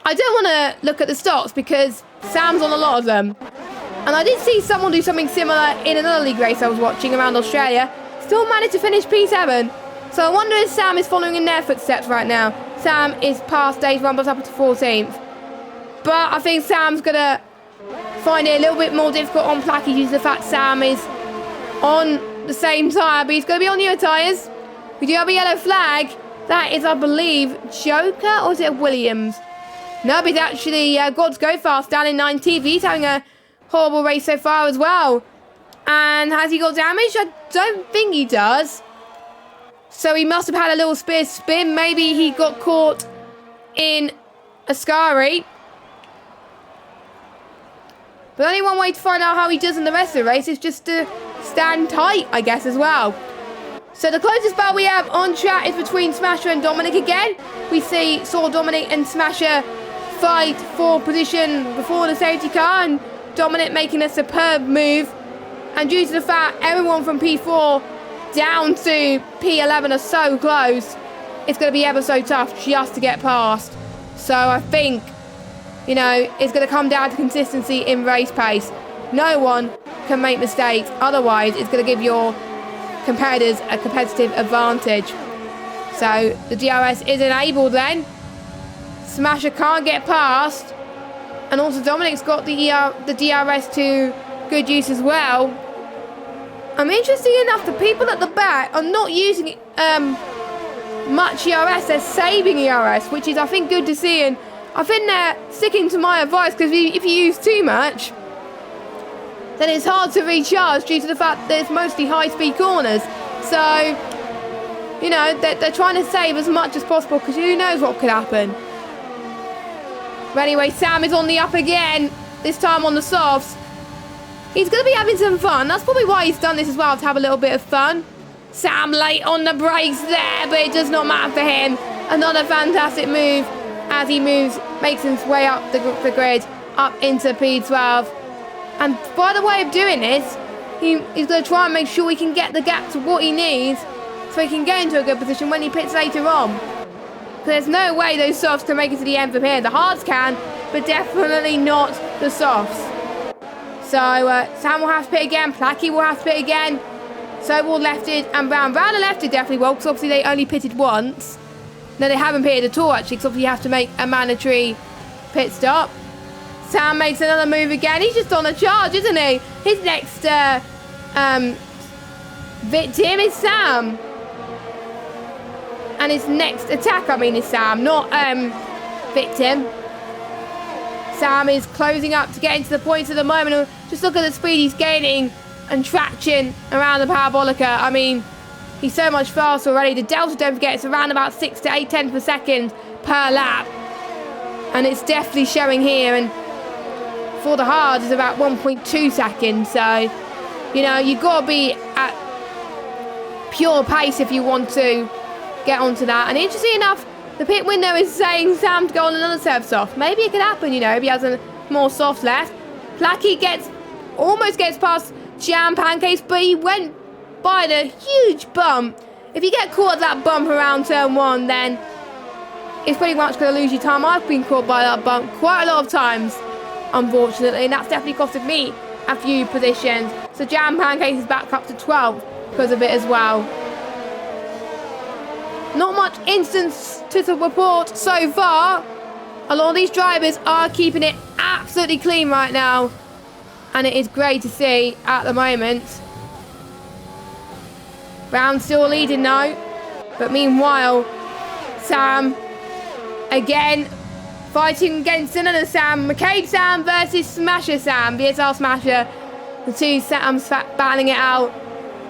I don't want to look at the stocks because Sam's on a lot of them. And I did see someone do something similar in another league race I was watching around Australia. Still managed to finish P7. So I wonder if Sam is following in their footsteps right now. Sam is past Dave's run, but up to 14th. But I think Sam's going to find it a little bit more difficult on Placky due to the fact Sam is on the same tyre. But he's going to be on newer tyres. We do have a yellow flag. That is, I believe, Joker, or is it Williams? No, but he's actually got to go fast down in 19th. He's having a horrible race so far as well. And has he got damage? I don't think he does. So he must have had a little spear spin. Maybe he got caught in a Ascari. But only one way to find out how he does in the rest of the race is just to stand tight, I guess, as well. So the closest battle we have on track is between Smasher and Dominic again. We saw Dominic and Smasher fight for position before the safety car, and Dominic making a superb move. And due to the fact everyone from P4 down to P11 are so close, it's going to be ever so tough just to get past. So I think, you know, it's going to come down to consistency in race pace. No one can make mistakes, otherwise it's going to give your competitors a competitive advantage. So the DRS is enabled then. Smasher can't get past, and also Dominic's got the DRS to good use as well. Interesting enough, the people at the back are not using much ERS. They're saving ERS, which is, I think, good to see, and I think they're sticking to my advice, because if you use too much, then it's hard to recharge due to the fact that it's mostly high-speed corners. So, you know, they're trying to save as much as possible, because who knows what could happen. But anyway, Sam is on the up again, this time on the softs. He's going to be having some fun. That's probably why he's done this as well, to have a little bit of fun. Sam late on the brakes there, but it does not matter for him. Another fantastic move as he makes his way up the grid, up into P12. And by the way of doing this, he's going to try and make sure he can get the gap to what he needs so he can get into a good position when he pits later on. There's no way those softs can make it to the end from here. The hards can, but definitely not the softs. So Sam will have to pit again. Placky will have to pit again. So will Lefted and Brown. Brown and Lefted definitely will, because obviously they only pitted once. No, they haven't pitted at all, actually, because obviously you have to make a mandatory pit stop. Sam makes another move again. He's just on a charge, isn't he? His next victim is Sam. And his next attack, is Sam, not victim. Sam is closing up to get into the points at the moment. Just look at the speed he's gaining and traction around the Parabolica. He's so much faster already. The delta, don't forget, it's around about 6 to 8 tenths per second per lap. And it's definitely showing here. And for the hards, it's about 1.2 seconds. So, you know, you've got to be at pure pace if you want to get onto that. And interesting enough, the pit window is saying Sam to go on another set of soft. Maybe it could happen, you know, if he has a more soft left. Placky almost gets past Jam Pancakes, but he went by the huge bump. If you get caught at that bump around turn 1, then it's pretty much going to lose your time. I've been caught by that bump quite a lot of times, unfortunately, and that's definitely costed me a few positions. So Jam Pancakes is back up to 12 because of it as well. Not much instance to report so far. A lot of these drivers are keeping it absolutely clean right now, and it is great to see at the moment. Brown still leading now, but meanwhile, Sam again fighting against another Sam. McCabe Sam versus Smasher Sam. BSR Smasher. The two Sams battling it out,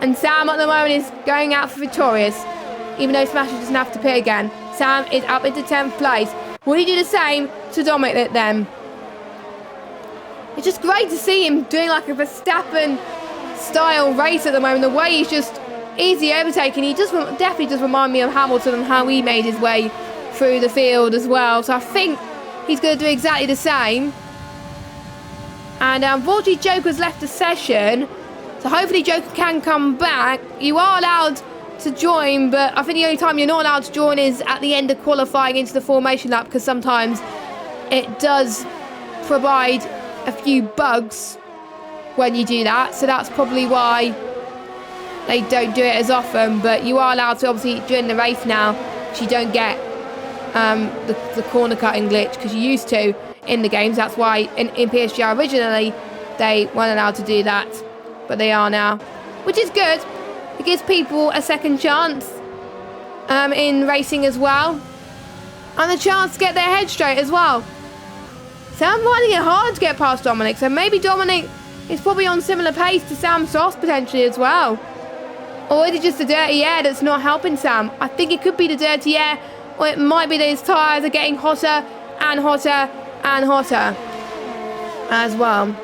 and Sam at the moment is going out for victorious. Even though Smasher doesn't have to pit again. Sam is up into 10th place. Will he do the same to Dominic then? It's just great to see him doing like a Verstappen style race at the moment. The way he's just easy overtaking. He definitely does remind me of Hamilton and how he made his way through the field as well. So I think he's going to do exactly the same. And unfortunately, Joker's left the session. So hopefully Joker can come back. You are allowed to join, but I think the only time you're not allowed to join is at the end of qualifying into the formation lap, because sometimes it does provide a few bugs when you do that. So that's probably why they don't do it as often. But you are allowed to, obviously, during the race now, so you don't get the corner cutting glitch, because you used to in the games. That's why in PSGL originally they weren't allowed to do that, but they are now, which is good. It gives people a second chance in racing as well, and a chance to get their head straight as well. So I'm finding it hard to get past Dominic, so maybe Dominic is probably on similar pace to Sam Sauce potentially as well. Or is it just the dirty air that's not helping Sam? I think it could be the dirty air, or it might be that his tyres are getting hotter and hotter and hotter as well.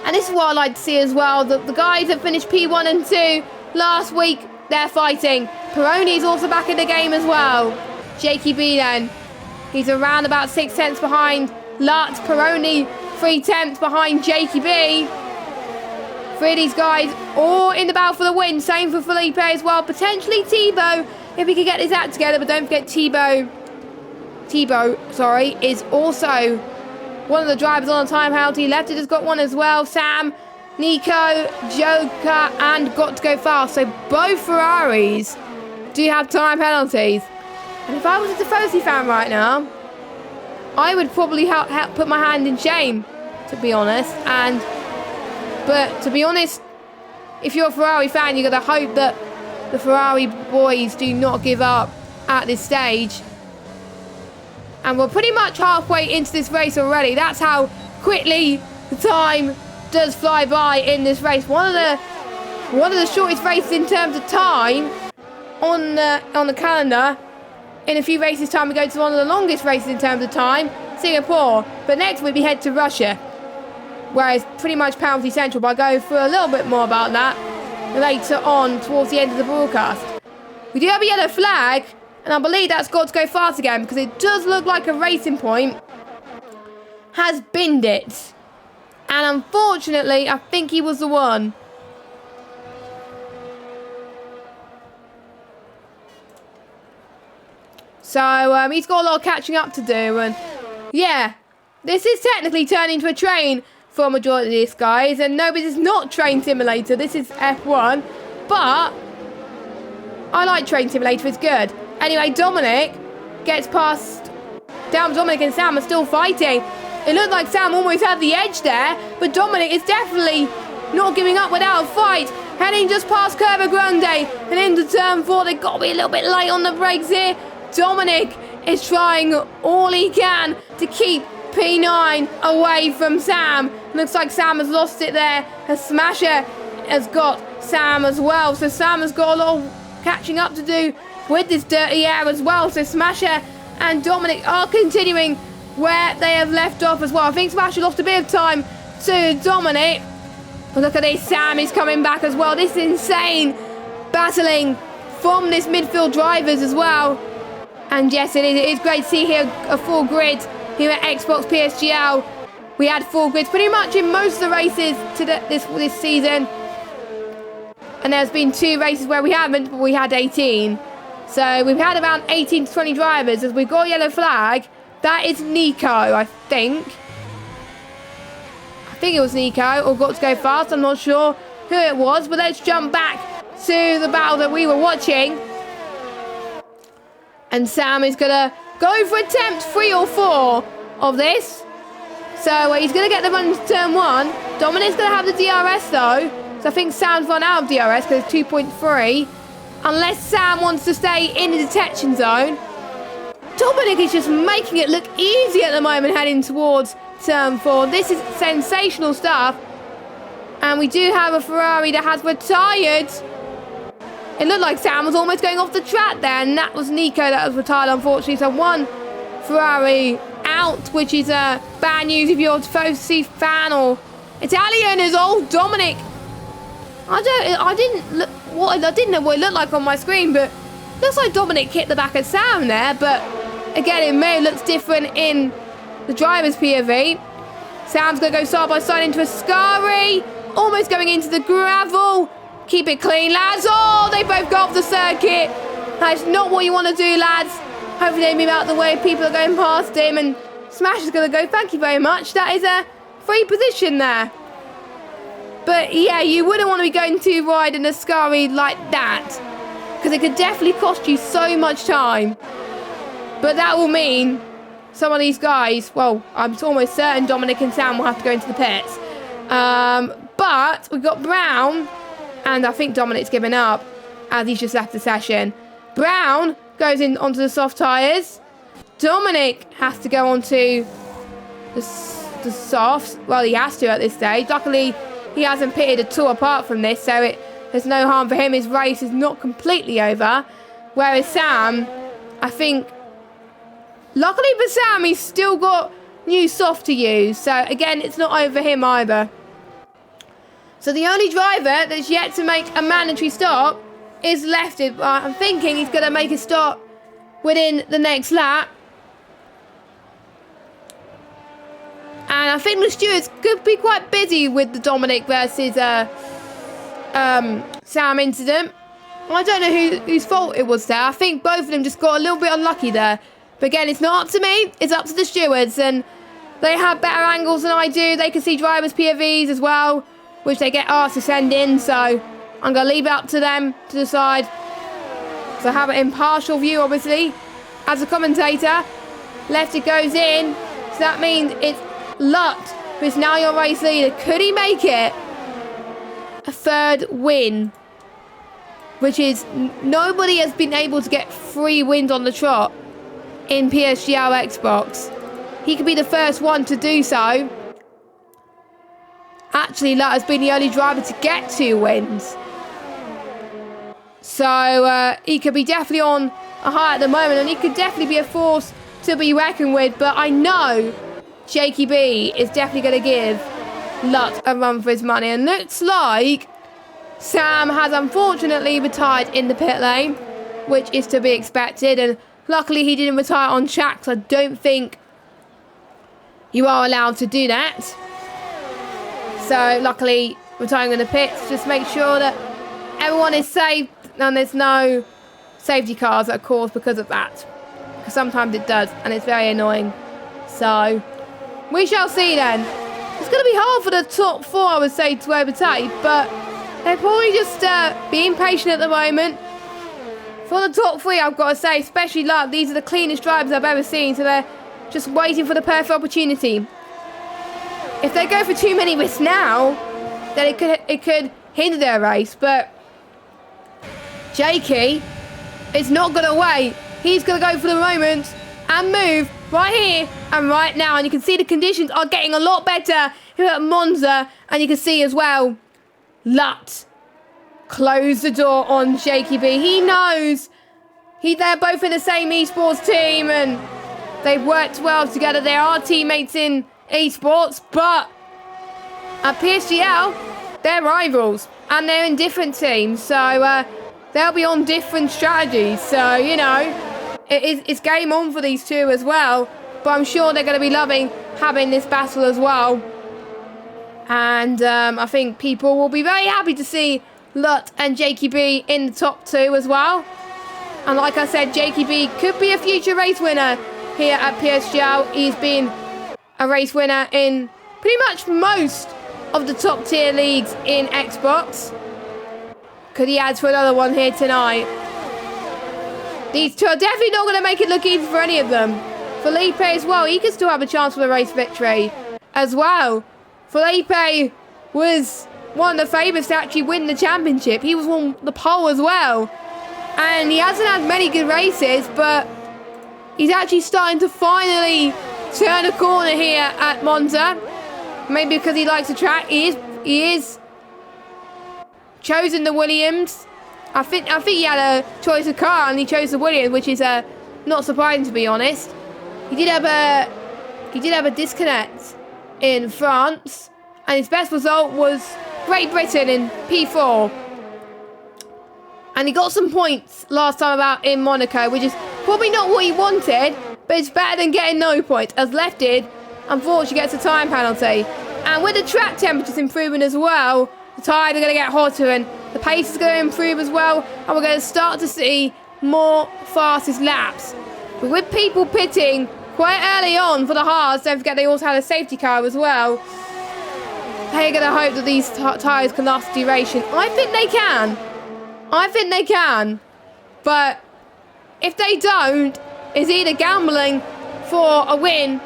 And this is what I like to see as well, that the guys that finished P1 and 2 last week, they're fighting. Peroni is also back in the game as well. Jakey B then, he's around about 6 tenths behind Lutz. Peroni 3 tenths behind Jakey B. Three of these guys all in the battle for the win. Same for Felipe as well. Potentially Thibaut, if he could get his act together. But don't forget Thibaut, is also one of the drivers on a time penalty. Lefted has got one as well. Sam, Nico, Joker, and Got to Go Fast. So both Ferraris do have time penalties. And if I was a Tifosi fan right now, I would probably help put my hand in shame, to be honest. But to be honest, if you're a Ferrari fan, you've got to hope that the Ferrari boys do not give up at this stage. And we're pretty much halfway into this race already. That's how quickly the time does fly by in this race. One of the shortest races in terms of time on the calendar. In a few races' time, we go to one of the longest races in terms of time, Singapore. But next week we head to Russia, where it's pretty much penalty central. But I'll go through a little bit more about that later on towards the end of the broadcast. We do have a yellow flag, and I believe that's Got to Go Fast again, because it does look like a Racing Point has binned it. And unfortunately, I think he was the one. So he's got a lot of catching up to do. And yeah, this is technically turning into a train for a majority of these guys. And no, this is not Train Simulator. This is F1. But I like Train Simulator. It's good. Anyway, Dominic gets past. Dominic and Sam are still fighting. It looked like Sam almost had the edge there, but Dominic is definitely not giving up without a fight. Heading just past Curva Grande and into turn 4. They've got to be a little bit late on the brakes here. Dominic is trying all he can to keep P9 away from Sam. Looks like Sam has lost it there. Smasher has got Sam as well. So Sam has got a lot of catching up to do with this dirty air as well. So Smasher and Dominic are continuing where they have left off as well. I think Smasher lost a bit of time to Dominic. But look at this, Sam is coming back as well. This is insane battling from this midfield drivers as well. And yes, it is great to see here a full grid here at Xbox PSGL. We had full grids pretty much in most of the races this season. And there's been 2 races where we haven't, but we had 18. So we've had around 18 to 20 drivers. As we've got a yellow flag, that is Nico, I think. I think it was Nico, or Got to Go Fast. I'm not sure who it was, but let's jump back to the battle that we were watching. And Sam is going to go for attempt 3 or 4 of this. So he's going to get the run to turn 1. Dominic's going to have the DRS though. So I think Sam's run out of DRS because it's 2.3. Unless Sam wants to stay in the detection zone. Dominic is just making it look easy at the moment heading towards turn 4. This is sensational stuff. And we do have a Ferrari that has retired. It looked like Sam was almost going off the track there, and that was Nico that was retired, unfortunately. So 1 Ferrari out, which is bad news if you're a Tifosi fan or Italian. Is old Dominic. I didn't know what it looked like on my screen, but looks like Dominic hit the back of Sam there. But again, it may look different in the driver's POV. Sam's gonna go side by side into Ascari, almost going into the gravel. Keep it clean, lads. Oh, they both go off the circuit. That's not what you want to do, lads. Hopefully they move out of the way. People are going past him, and Smash is going to go. Thank you very much. That is a free position there. But yeah, you wouldn't want to be going too wide in a Ascari like that, because it could definitely cost you so much time. But that will mean some of these guys, well, I'm almost certain Dominic and Sam will have to go into the pits. But we've got Brown, and I think Dominic's given up as he's just left the session. Brown goes in onto the soft tyres. Dominic has to go onto the softs. Well, he has to at this stage. Luckily, he hasn't pitted at all apart from this, so there's no harm for him. His race is not completely over. Whereas Sam, I think, luckily for Sam, he's still got new soft to use. So again, it's not over him either. So the only driver that's yet to make a mandatory stop is Lefted. I'm thinking he's going to make a stop within the next lap. And I think the stewards could be quite busy with the Dominic versus Sam incident. I don't know whose fault it was there. I think both of them just got a little bit unlucky there. But again, it's not up to me. It's up to the stewards. And they have better angles than I do. They can see drivers' POVs as well, which they get asked to send in. So I'm going to leave it up to them to decide. So I have an impartial view, obviously, as a commentator. Lefty goes in. So that means it's Lutt, who is now your race leader. Could he make it a third win? Which is, nobody has been able to get 3 wins on the trot in PSGL Xbox. He could be the first one to do so. Actually, Lutt has been the only driver to get 2 wins. So he could be definitely on a high at the moment, and he could definitely be a force to be reckoned with. But I know Jakey B is definitely going to give Lutt a run for his money. And looks like Sam has unfortunately retired in the pit lane, which is to be expected. And luckily he didn't retire on track, so I don't think you are allowed to do that. So luckily, retiring in the pits, just make sure that everyone is safe and there's no safety cars that are caused because of that. Because sometimes it does, and it's very annoying. So we shall see then. It's going to be hard for the top 4, I would say, to overtake, but they're probably just being patient at the moment. For the top 3, I've got to say, especially Luck, these are the cleanest drivers I've ever seen, so they're just waiting for the perfect opportunity. If they go for too many risks now, then it could hinder their race. But Jakey is not going to wait. He's going to go for the moment and move right here and right now. And you can see the conditions are getting a lot better here at Monza. And you can see as well, Lutt close the door on Jakey B. He knows they're both in the same esports team and they've worked well together. They are teammates in esports, but at PSGL, they're rivals and they're in different teams. So they'll be on different strategies. So, you know, it's game on for these two as well. But I'm sure they're going to be loving having this battle as well. And I think people will be very happy to see Lutt and Jakey B in the top 2 as well. And like I said, Jakey B could be a future race winner here at PSGL. He's been a race winner in pretty much most of the top tier leagues in Xbox. Could he add to another one here tonight? These two are definitely not going to make it look easy for any of them. Felipe as well, he could still have a chance for the race victory as well. Felipe was one of the favourites to actually win the championship. He was on the pole as well. And he hasn't had many good races, but he's actually starting to finally turn a corner here at Monza. Maybe because he likes the track. He is chosen the Williams. I think he had a choice of car and he chose the Williams, which is not surprising to be honest. He did have he did have a disconnect in France. And his best result was Great Britain in P4. And he got some points last time about in Monaco, which is probably not what he wanted, but it's better than getting no points, as Left did, unfortunately, gets a time penalty. And with the track temperatures improving as well, the tyres are going to get hotter and the pace is going to improve as well, and we're going to start to see more fastest laps. But with people pitting quite early on for the hards, don't forget they also had a safety car as well, they're going to hope that these tyres can last the duration. I think they can. I think they can. But if they don't, it's either gambling for a win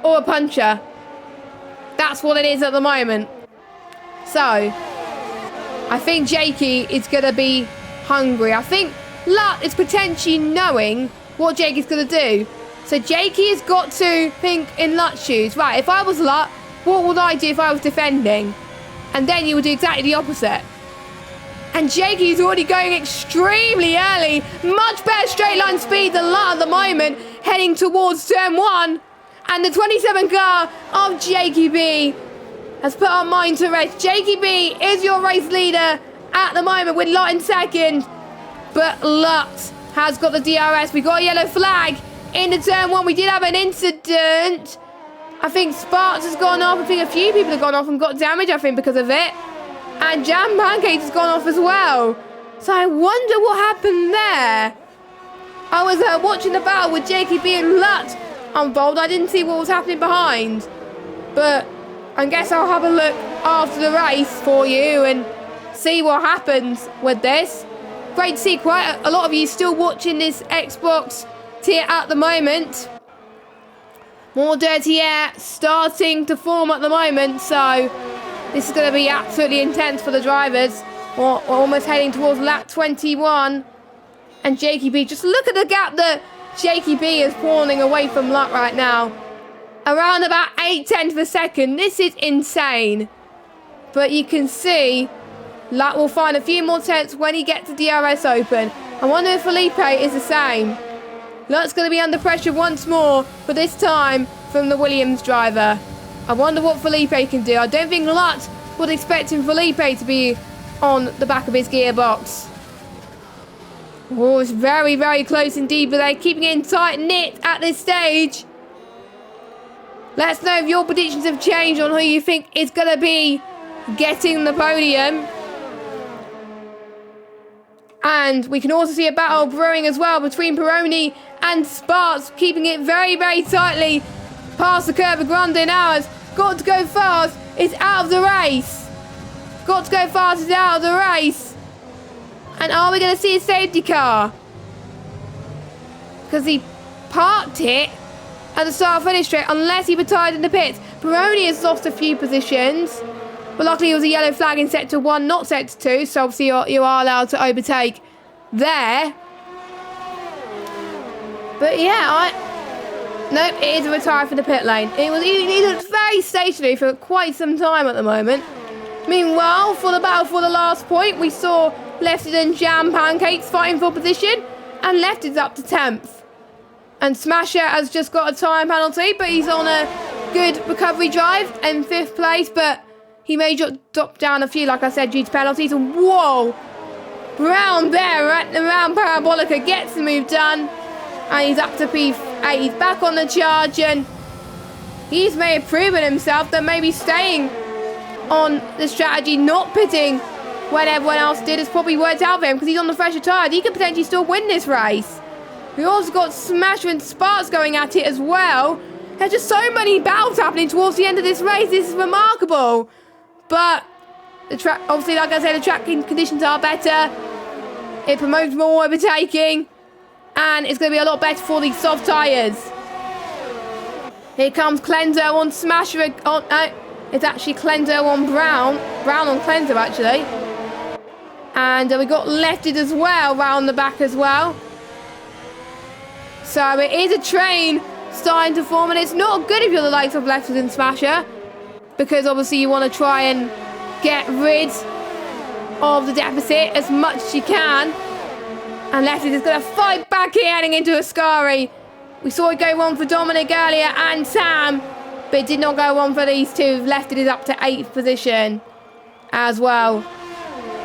or a puncher. That's what it is at the moment. So, I think Jakey is going to be hungry. I think Lut is potentially knowing what Jakey's going to do. So Jakey has got to think in Lut's shoes. Right, if I was Lut, what would I do if I was defending? And then you would do exactly the opposite. And Jakey is already going extremely early. Much better straight line speed than Lut at the moment. Heading towards turn 1. And the 27 car of Jakey B has put our mind to rest. Jakey B is your race leader at the moment with Lut in second. But Lut has got the DRS. We got a yellow flag in the turn 1. We did have an incident. I think Sparks has gone off. I think a few people have gone off and got damage, I think, because of it. And Jam Pancakes has gone off as well. So I wonder what happened there. I was watching the battle with Jakey B and Lut unfold. I didn't see what was happening behind. But I guess I'll have a look after the race for you and see what happens with this. Great to see quite a lot of you still watching this Xbox tier at the moment. More dirty air starting to form at the moment, so this is going to be absolutely intense for the drivers. We're almost heading towards lap 21. And Jakey B, just look at the gap that Jakey B is pawning away from Lut right now. Around about 8/10 of a second. This is insane. But you can see Lut will find a few more tenths when he gets the DRS open. I wonder if Felipe is the same. Lut's going to be under pressure once more, but this time from the Williams driver. I wonder what Felipe can do. I don't think Lut was expecting Felipe to be on the back of his gearbox. Oh, it's very, very close indeed, but they're keeping it in tight-knit at this stage. Let us know if your predictions have changed on who you think is going to be getting the podium. And we can also see a battle brewing as well between Peroni and Sparks, keeping it very, very tightly past the curve of Grande Hours. Got to go fast. It's out of the race. Got to go fast. It's out of the race. And are we going to see a safety car? Because he parked it at the start of finish straight, unless he retired in the pits. Peroni has lost a few positions. But luckily it was a yellow flag in sector 1, not sector 2. So obviously you are allowed to overtake there. But yeah, nope, it is a retire for the pit lane. He looked very stationary for quite some time at the moment. Meanwhile, for the battle for the last point, we saw Lefted and Jam Pancakes fighting for position. And Lefted's up to 10th. And Smasher has just got a time penalty, but he's on a good recovery drive in 5th place. But he may drop down a few, like I said, due to penalties. And whoa! Brown there at the round Parabolica gets the move done. And he's up to P8. He's back on the charge, and he's may have proven himself that maybe staying on the strategy, not pitting when everyone else did, has probably worked out for him because he's on the fresher tyre. He could potentially still win this race. We also got Smasher and Sparks going at it as well. There's just so many battles happening towards the end of this race. This is remarkable. But the track, obviously, like I said, the track conditions are better. It promotes more overtaking. And it's going to be a lot better for these soft tyres. Here comes Cleanser on Smasher. It's actually Cleanser on Brown. Brown on Cleanser, actually. And we got Lefted as well, round the back as well. So it is a train starting to form. And it's not good if you're the likes of Lefted and Smasher. Because obviously you want to try and get rid of the deficit as much as you can. And Lefted is going to fight back here heading into Ascari. We saw it go on for Dominic earlier and Sam, but it did not go on for these two. Left it is up to 8th position as well.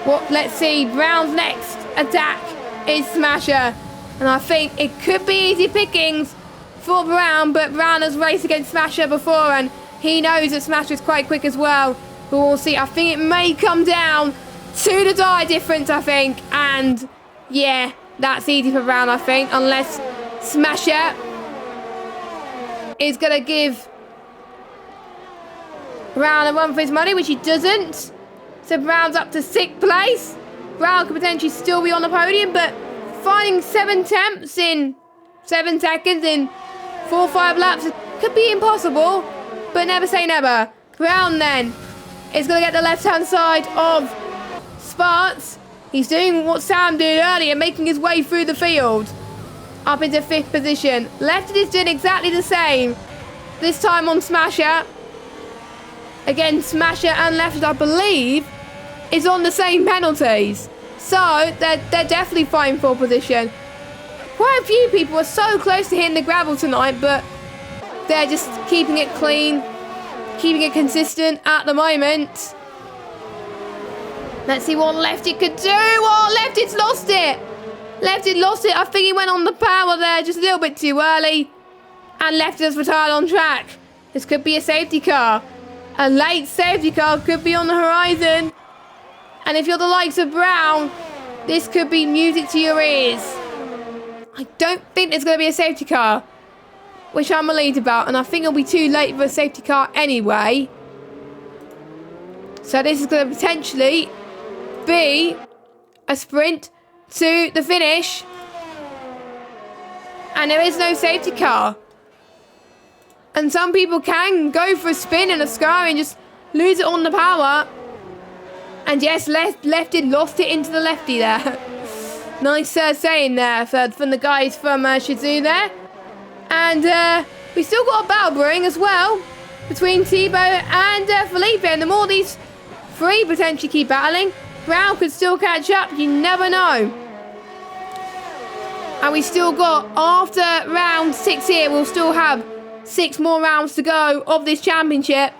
Let's see. Brown's next attack is Smasher. And I think it could be easy pickings for Brown, but Brown has raced against Smasher before and he knows that Smasher is quite quick as well. But we'll see. I think it may come down to the tyre difference, I think. And yeah, that's easy for Brown, I think. Unless Smasher is going to give Brown a run for his money, which he doesn't. So Brown's up to 6th place. Brown could potentially still be on the podium, but finding 7 tenths in 7 seconds in 4 or 5 laps could be impossible, but never say never. Brown then is going to get the left-hand side of Sparks. He's doing what Sam did earlier, making his way through the field up into 5th position. Lefted is doing exactly the same, this time on Smasher. Again, Smasher and Lefted, I believe, is on the same penalties. So, they're definitely fighting for position. Quite a few people are so close to hitting the gravel tonight, but they're just keeping it clean, keeping it consistent at the moment. Let's see what Lefted could do. Oh, Lefted's lost it. Lefted lost it. I think he went on the power there just a little bit too early. And Lefted has retired on track. This could be a safety car. A late safety car could be on the horizon. And if you're the likes of Brown, this could be music to your ears. I don't think there's going to be a safety car, which I'm relieved about. And I think it'll be too late for a safety car anyway. So this is going to potentially be a sprint to the finish. And there is no safety car. And some people can go for a spin and a scar and just lose it on the power. And yes, Lefted lost it into the lefty there. Nice saying there from the guys from Shizou there. And we still got a battle brewing as well between Thibaut and Felipe. And the more these three potentially keep battling, Brown could still catch up. You never know. And we still got, after round 6 here, we'll still have 6 more rounds to go of this championship.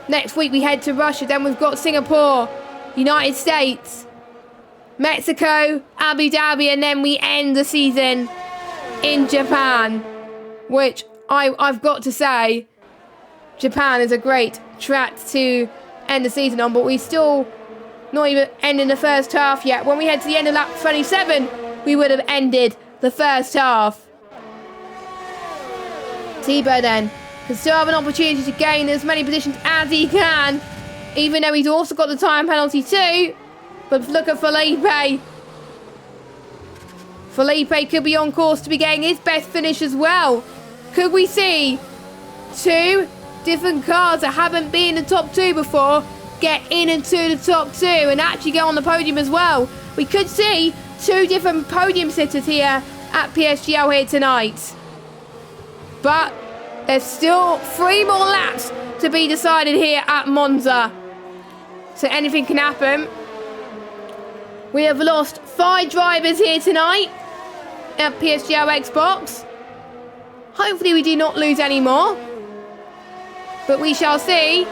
Next week we head to Russia, then we've got Singapore, United States, Mexico, Abu Dhabi, and then we end the season in Japan, which I've got to say, Japan is a great track to end the season on, but we still not even ending the first half yet. When we head to the end of lap 27, we would have ended the first half. Thibaut then can still have an opportunity to gain as many positions as he can, even though he's also got the time penalty too. But look at Felipe. Felipe could be on course to be getting his best finish as well. Could we see 2 different cars that haven't been in the top 2 before get into the top 2 and actually go on the podium as well? We could see 2 different podium sitters here at PSGL here tonight. But there's still 3 more laps to be decided here at Monza. So anything can happen. We have lost 5 drivers here tonight at PSGL Xbox. Hopefully we do not lose any more. But we shall see.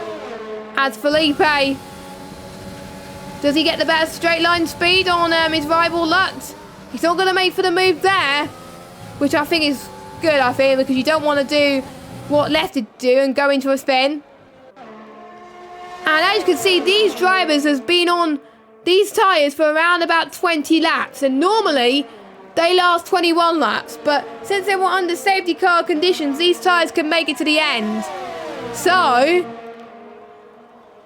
As Felipe, does he get the better straight line speed on his rival Lutz? He's not going to make for the move there, which I think is good, I think, because you don't want to do what Lefted do and go into a spin. And as you can see, these drivers has been on these tyres for around about 20 laps, and normally they last 21 laps, but since they were under safety car conditions, these tyres can make it to the end. So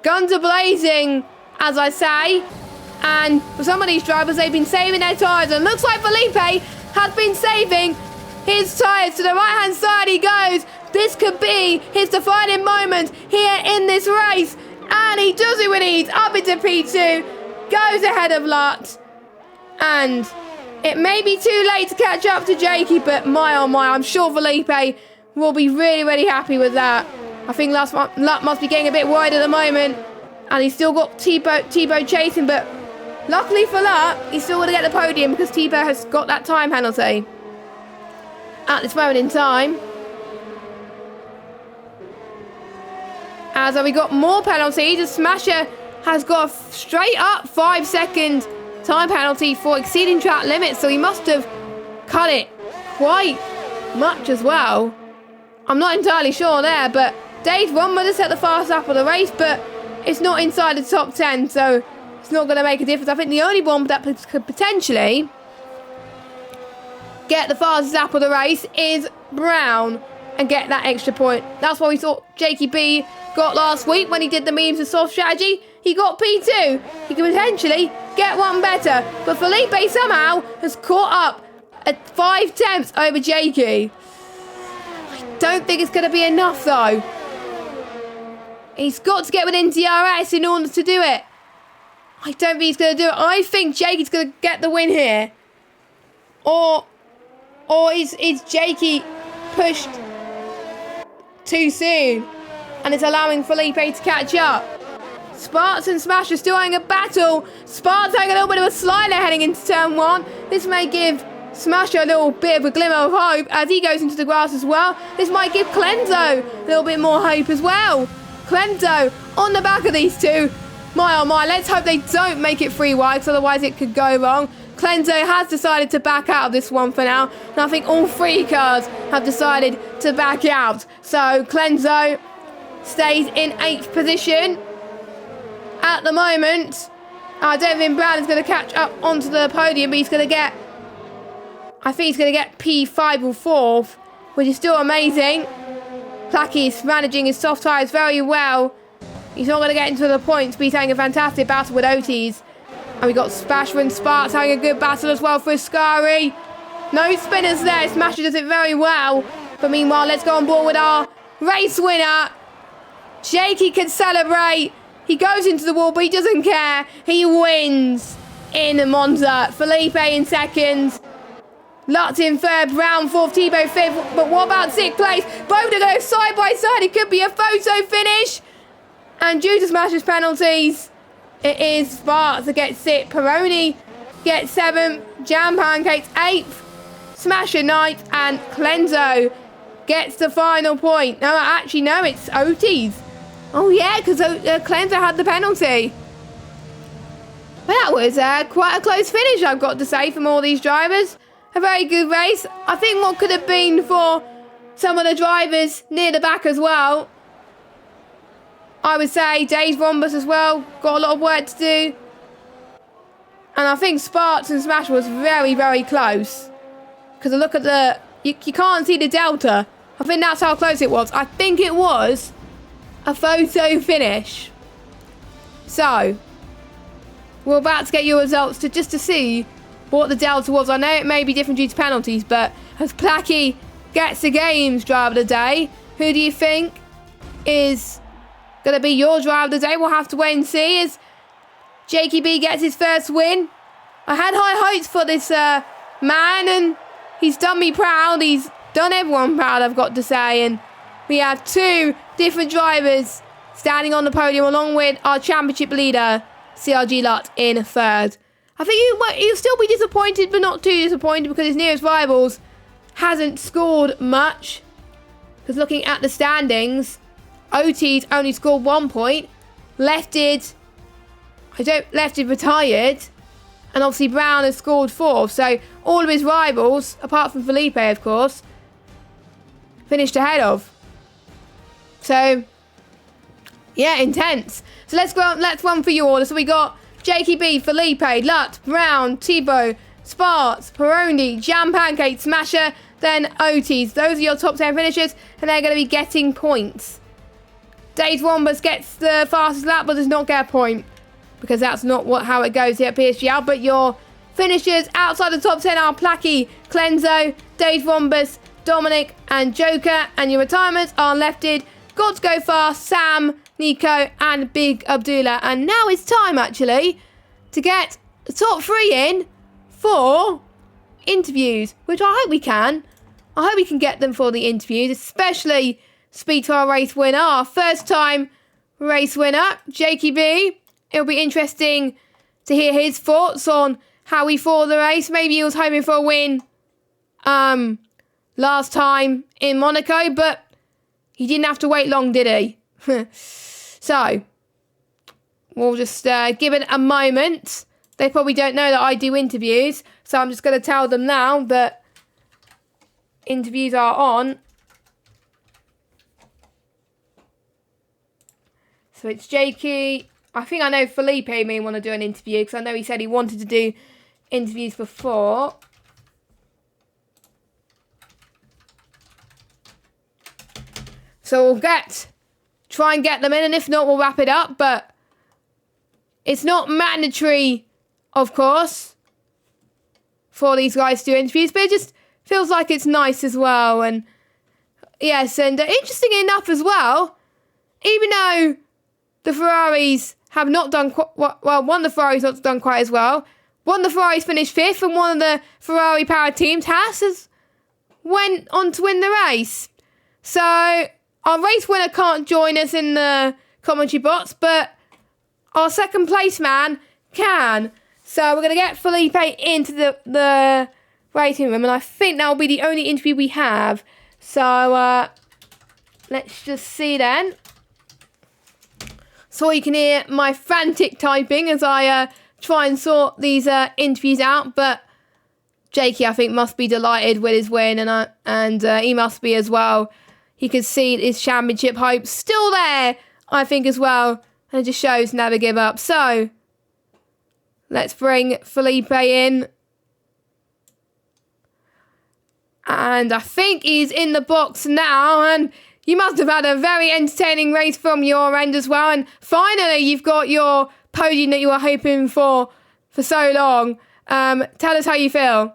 guns are blazing, as I say, and for some of these drivers, they've been saving their tyres, and looks like Felipe has been saving his tyres. To the right-hand side he goes. This could be his defining moment here in this race, and he does it with ease, up into P2, goes ahead of Lutz, and it may be too late to catch up to Jakey, but my oh my, I'm sure Felipe will be really, really happy with that. I think Lutz must be getting a bit worried at the moment. And he's still got Thibaut chasing, but luckily for Lutz, he's still going to get the podium because Thibaut has got that time penalty. at this moment in time. As we got more penalties, the Smasher has got a straight up 5-second time penalty for exceeding track limits, so he must have cut it quite much as well. I'm not entirely sure there, but Dave Romber set the fastest lap of the race, but it's not inside the top 10, so it's not going to make a difference. I think the only one that could potentially get the fastest lap of the race is Brown and get that extra point. That's what we thought Jakey B got last week when he did the memes and soft strategy. He got P2. He could potentially get one better. But Felipe somehow has caught up at 5 tenths over Jakey. I don't think it's going to be enough though. He's got to get within DRS in order to do it. I don't think he's going to do it. I think Jakey's going to get the win here. Or is Jakey pushed too soon and it's allowing Felipe to catch up? Sparks and Smash are still having a battle. Sparks having a little bit of a slider heading into turn 1. This may give Smasher a little bit of a glimmer of hope as he goes into the grass as well. This might give Clenzo a little bit more hope as well. Clenzo on the back of these two. My oh my, let's hope they don't make it 3 wide, because otherwise it could go wrong. Clenzo has decided to back out of this one for now, and I think all 3 cars have decided to back out. So Clenzo stays in 8th position at the moment. I don't think Brown is going to catch up onto the podium, but he's going to get, I think he's going to get P5 or 4th, which is still amazing. Placky is managing his soft tyres very well. He's not going to get into the points, but he's having a fantastic battle with Otis. And we got Spasher and Sparks having a good battle as well for Ascari. No spinners there. Smasher does it very well. But meanwhile, let's go on board with our race winner. Jakey can celebrate. He goes into the wall, but he doesn't care. He wins in Monza. Felipe in 2nd. Lutz in 3rd. Brown 4th. Tebow 5th. But what about 6th place? Both are going side by side. It could be a photo finish. And due to Smasher's penalties, it is Sparks that gets 6th. Peroni gets 7th. Jam Pancakes 8th. Smasher 9th. And Clenzo gets the final point. No, actually, no, it's Otis. Oh, yeah, because Clenzo had the penalty. But that was quite a close finish, I've got to say, from all these drivers. A very good race. I think what could have been for some of the drivers near the back as well. I would say Dave Rombus as well. Got a lot of work to do. And I think Sparks and Smash was very, very close. Because I look at the... You can't see the delta. I think that's how close it was. I think it was a photo finish. So, we're about to get your results just to see what the delta was. I know it may be different due to penalties, but as Placky gets the games driver of the day, who do you think is going to be your driver of the day? We'll have to wait and see as Jakey B gets his first win. I had high hopes for this man, and he's done me proud. He's done everyone proud, I've got to say. And we have 2 different drivers standing on the podium along with our championship leader, CRG Lutz, in 3rd. I think he'll still be disappointed, but not too disappointed, because his nearest rivals hasn't scored much. Because looking at the standings, Otis only scored 1 point. Lefted retired. And obviously Brown has scored 4th. So all of his rivals, apart from Felipe, of course, finished ahead of. So, yeah, intense. So let's run through your order. So we got Jakey B, Felipe, Lutz, Brown, Tebow, Sparks, Peroni, Jam Pancake, Smasher, then Otis. Those are your top 10 finishers, and they're going to be getting points. Dave Wombers gets the fastest lap, but does not get a point, because that's not how it goes here at PSGL. But your finishers outside the top 10 are Placky, Clenzo, Dave Wombers, Dominic, and Joker. And your retirements are Lefted, Got to Go Fast, Sam, Nico, and Big Abdullah. And now it's time, actually, to get the top 3 in for interviews, which I hope we can. I hope we can get them for the interviews, especially speak to our race winner, our first time race winner, Jakey B. It'll be interesting to hear his thoughts on how he thought the race. Maybe he was hoping for a win last time in Monaco, but he didn't have to wait long, did he? So, we'll just give it a moment. They probably don't know that I do interviews, so I'm just going to tell them now that interviews are on. So it's Jakey. I think I know Felipe may want to do an interview because I know he said he wanted to do interviews before. So we'll try and get them in, and if not, we'll wrap it up. But it's not mandatory, of course, for these guys to do interviews, but it just feels like it's nice as well. And yes, and interesting enough as well, even though the Ferraris have not done well, one of the Ferraris not done quite as well. One of the Ferraris finished 5th, and one of the Ferrari powered teams, Haas, has went on to win the race. So our race winner can't join us in the commentary box, but our second place man can. So we're going to get Felipe into the waiting room, and I think that will be the only interview we have. So let's just see then. So you can hear my frantic typing as I try and sort these interviews out. But Jakey, I think, must be delighted with his win, and he must be as well. He can see his championship hopes still there, I think, as well. And it just shows never give up. So let's bring Felipe in. And I think he's in the box now. And you must have had a very entertaining race from your end as well. And finally, you've got your podium that you were hoping for so long. Tell us how you feel.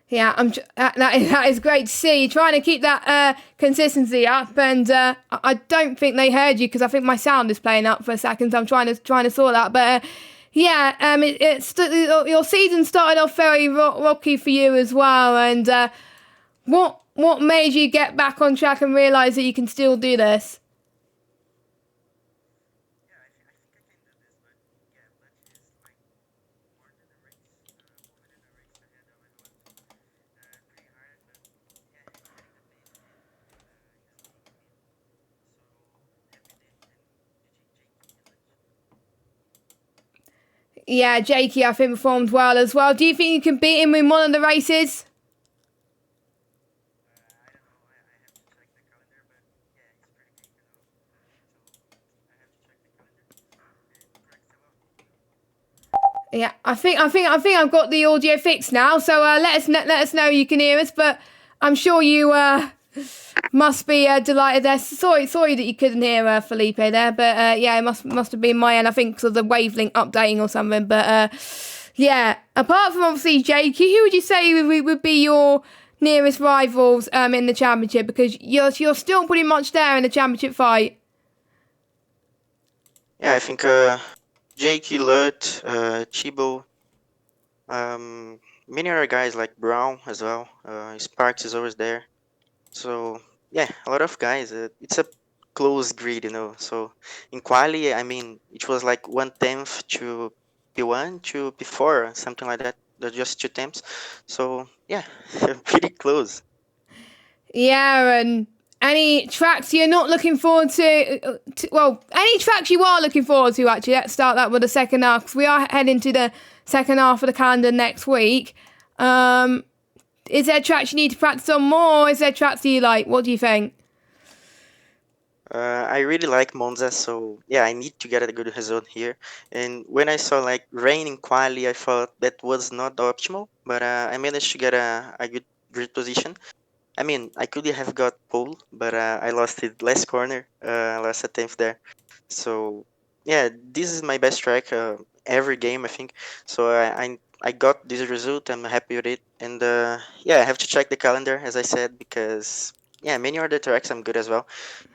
Yeah, that is great to see. You're trying to keep that consistency up, and I don't think they heard you because I think my sound is playing up for a second. So I'm trying to sort that. But yeah, your season started off very rocky for you as well. And what made you get back on track and realise that you can still do this? Yeah, Jakey, I think, performed well as well. Do you think you can beat him in one of the races? Yeah, I think I've got the audio fixed now. So let us know you can hear us. But I'm sure you must be delighted there. Sorry that you couldn't hear Felipe there. But yeah, it must have been my end. I think because of the wavelength updating or something. But yeah, apart from obviously Jakey, who would you say would be your nearest rivals in the championship? Because you're still pretty much there in the championship fight. Yeah, I think Jakey, Lut, Chibo, many other guys like Brown as well. Sparks is always there. So yeah, a lot of guys. It's a close grid, So in quali, I mean, it was like 1/10 to P1 to P4, something like that. They're just 2 temps. So yeah, pretty close. Yeah, and any tracks you're not looking forward to? Well, any tracks you are looking forward to, actually. Let's start that with the second half, because we are heading to the second half of the calendar next week. Is there tracks you need to practice on more? Is there tracks that you like? What do you think? I really like Monza, so yeah, I need to get a good result here. And when I saw like rain in quali, I thought that was not optimal, but I managed to get a good grid position. I mean, I could have got pole, but I lost it last corner, last attempt there. So yeah, this is my best track every game, I think. So I got this result. I'm happy with it, and yeah, I have to check the calendar as I said because yeah, many other tracks I'm good as well,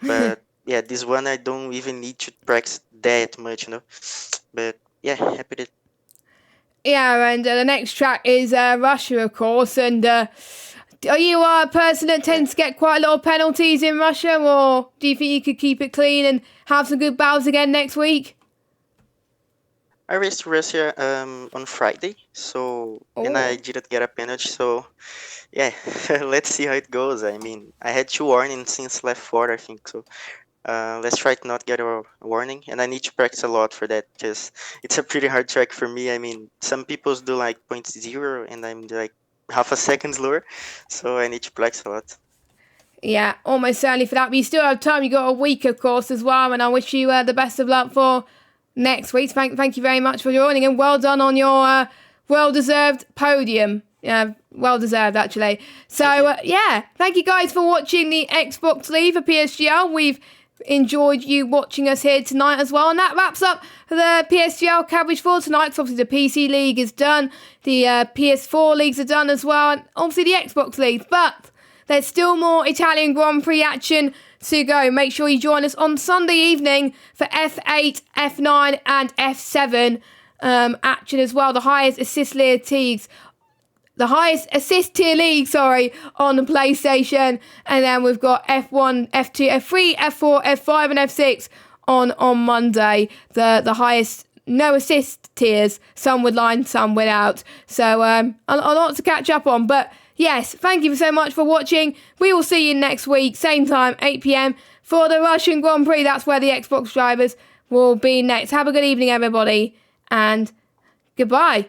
but yeah, this one I don't even need to practice that much, you know. But yeah, happy with it. Yeah, and the next track is Russia, of course. And are you a person that tends to get quite a lot of penalties in Russia, or do you think you could keep it clean and have some good battles again next week? I raced Russia on Friday, so and I Oh. didn't get a penalty, so yeah, let's see how it goes. I mean, I had two warnings since left four, I think so. Let's try to not get a warning, and I need to practice a lot for that because it's a pretty hard track for me. I mean, some people do like 0.0, and I'm like half a second slower, so I need to practice a lot. Yeah, almost certainly for that. But you still have time. You got a week, of course, as well. And I wish you the best of luck for next week. Thank you very much for joining, and well done on your well-deserved podium. Yeah, well deserved actually. So yeah, thank you guys for watching the Xbox League for PSGL. We've enjoyed you watching us here tonight as well, and that wraps up the PSGL coverage for tonight. So obviously the PC League is done, the PS4 leagues are done as well, and obviously the Xbox League. But there's still more Italian Grand Prix action to go. Make sure you join us on Sunday evening for F8, F9 and F7 action as well. The highest assist tier league, on the PlayStation. And then we've got F1, F2, F3, F4, F5 and F6 on Monday. The highest no assist tiers, some with line, some without. So a lot to catch up on. But yes, thank you so much for watching. We will see you next week, same time, 8 p.m, for the Russian Grand Prix. That's where the Xbox drivers will be next. Have a good evening, everybody, and goodbye.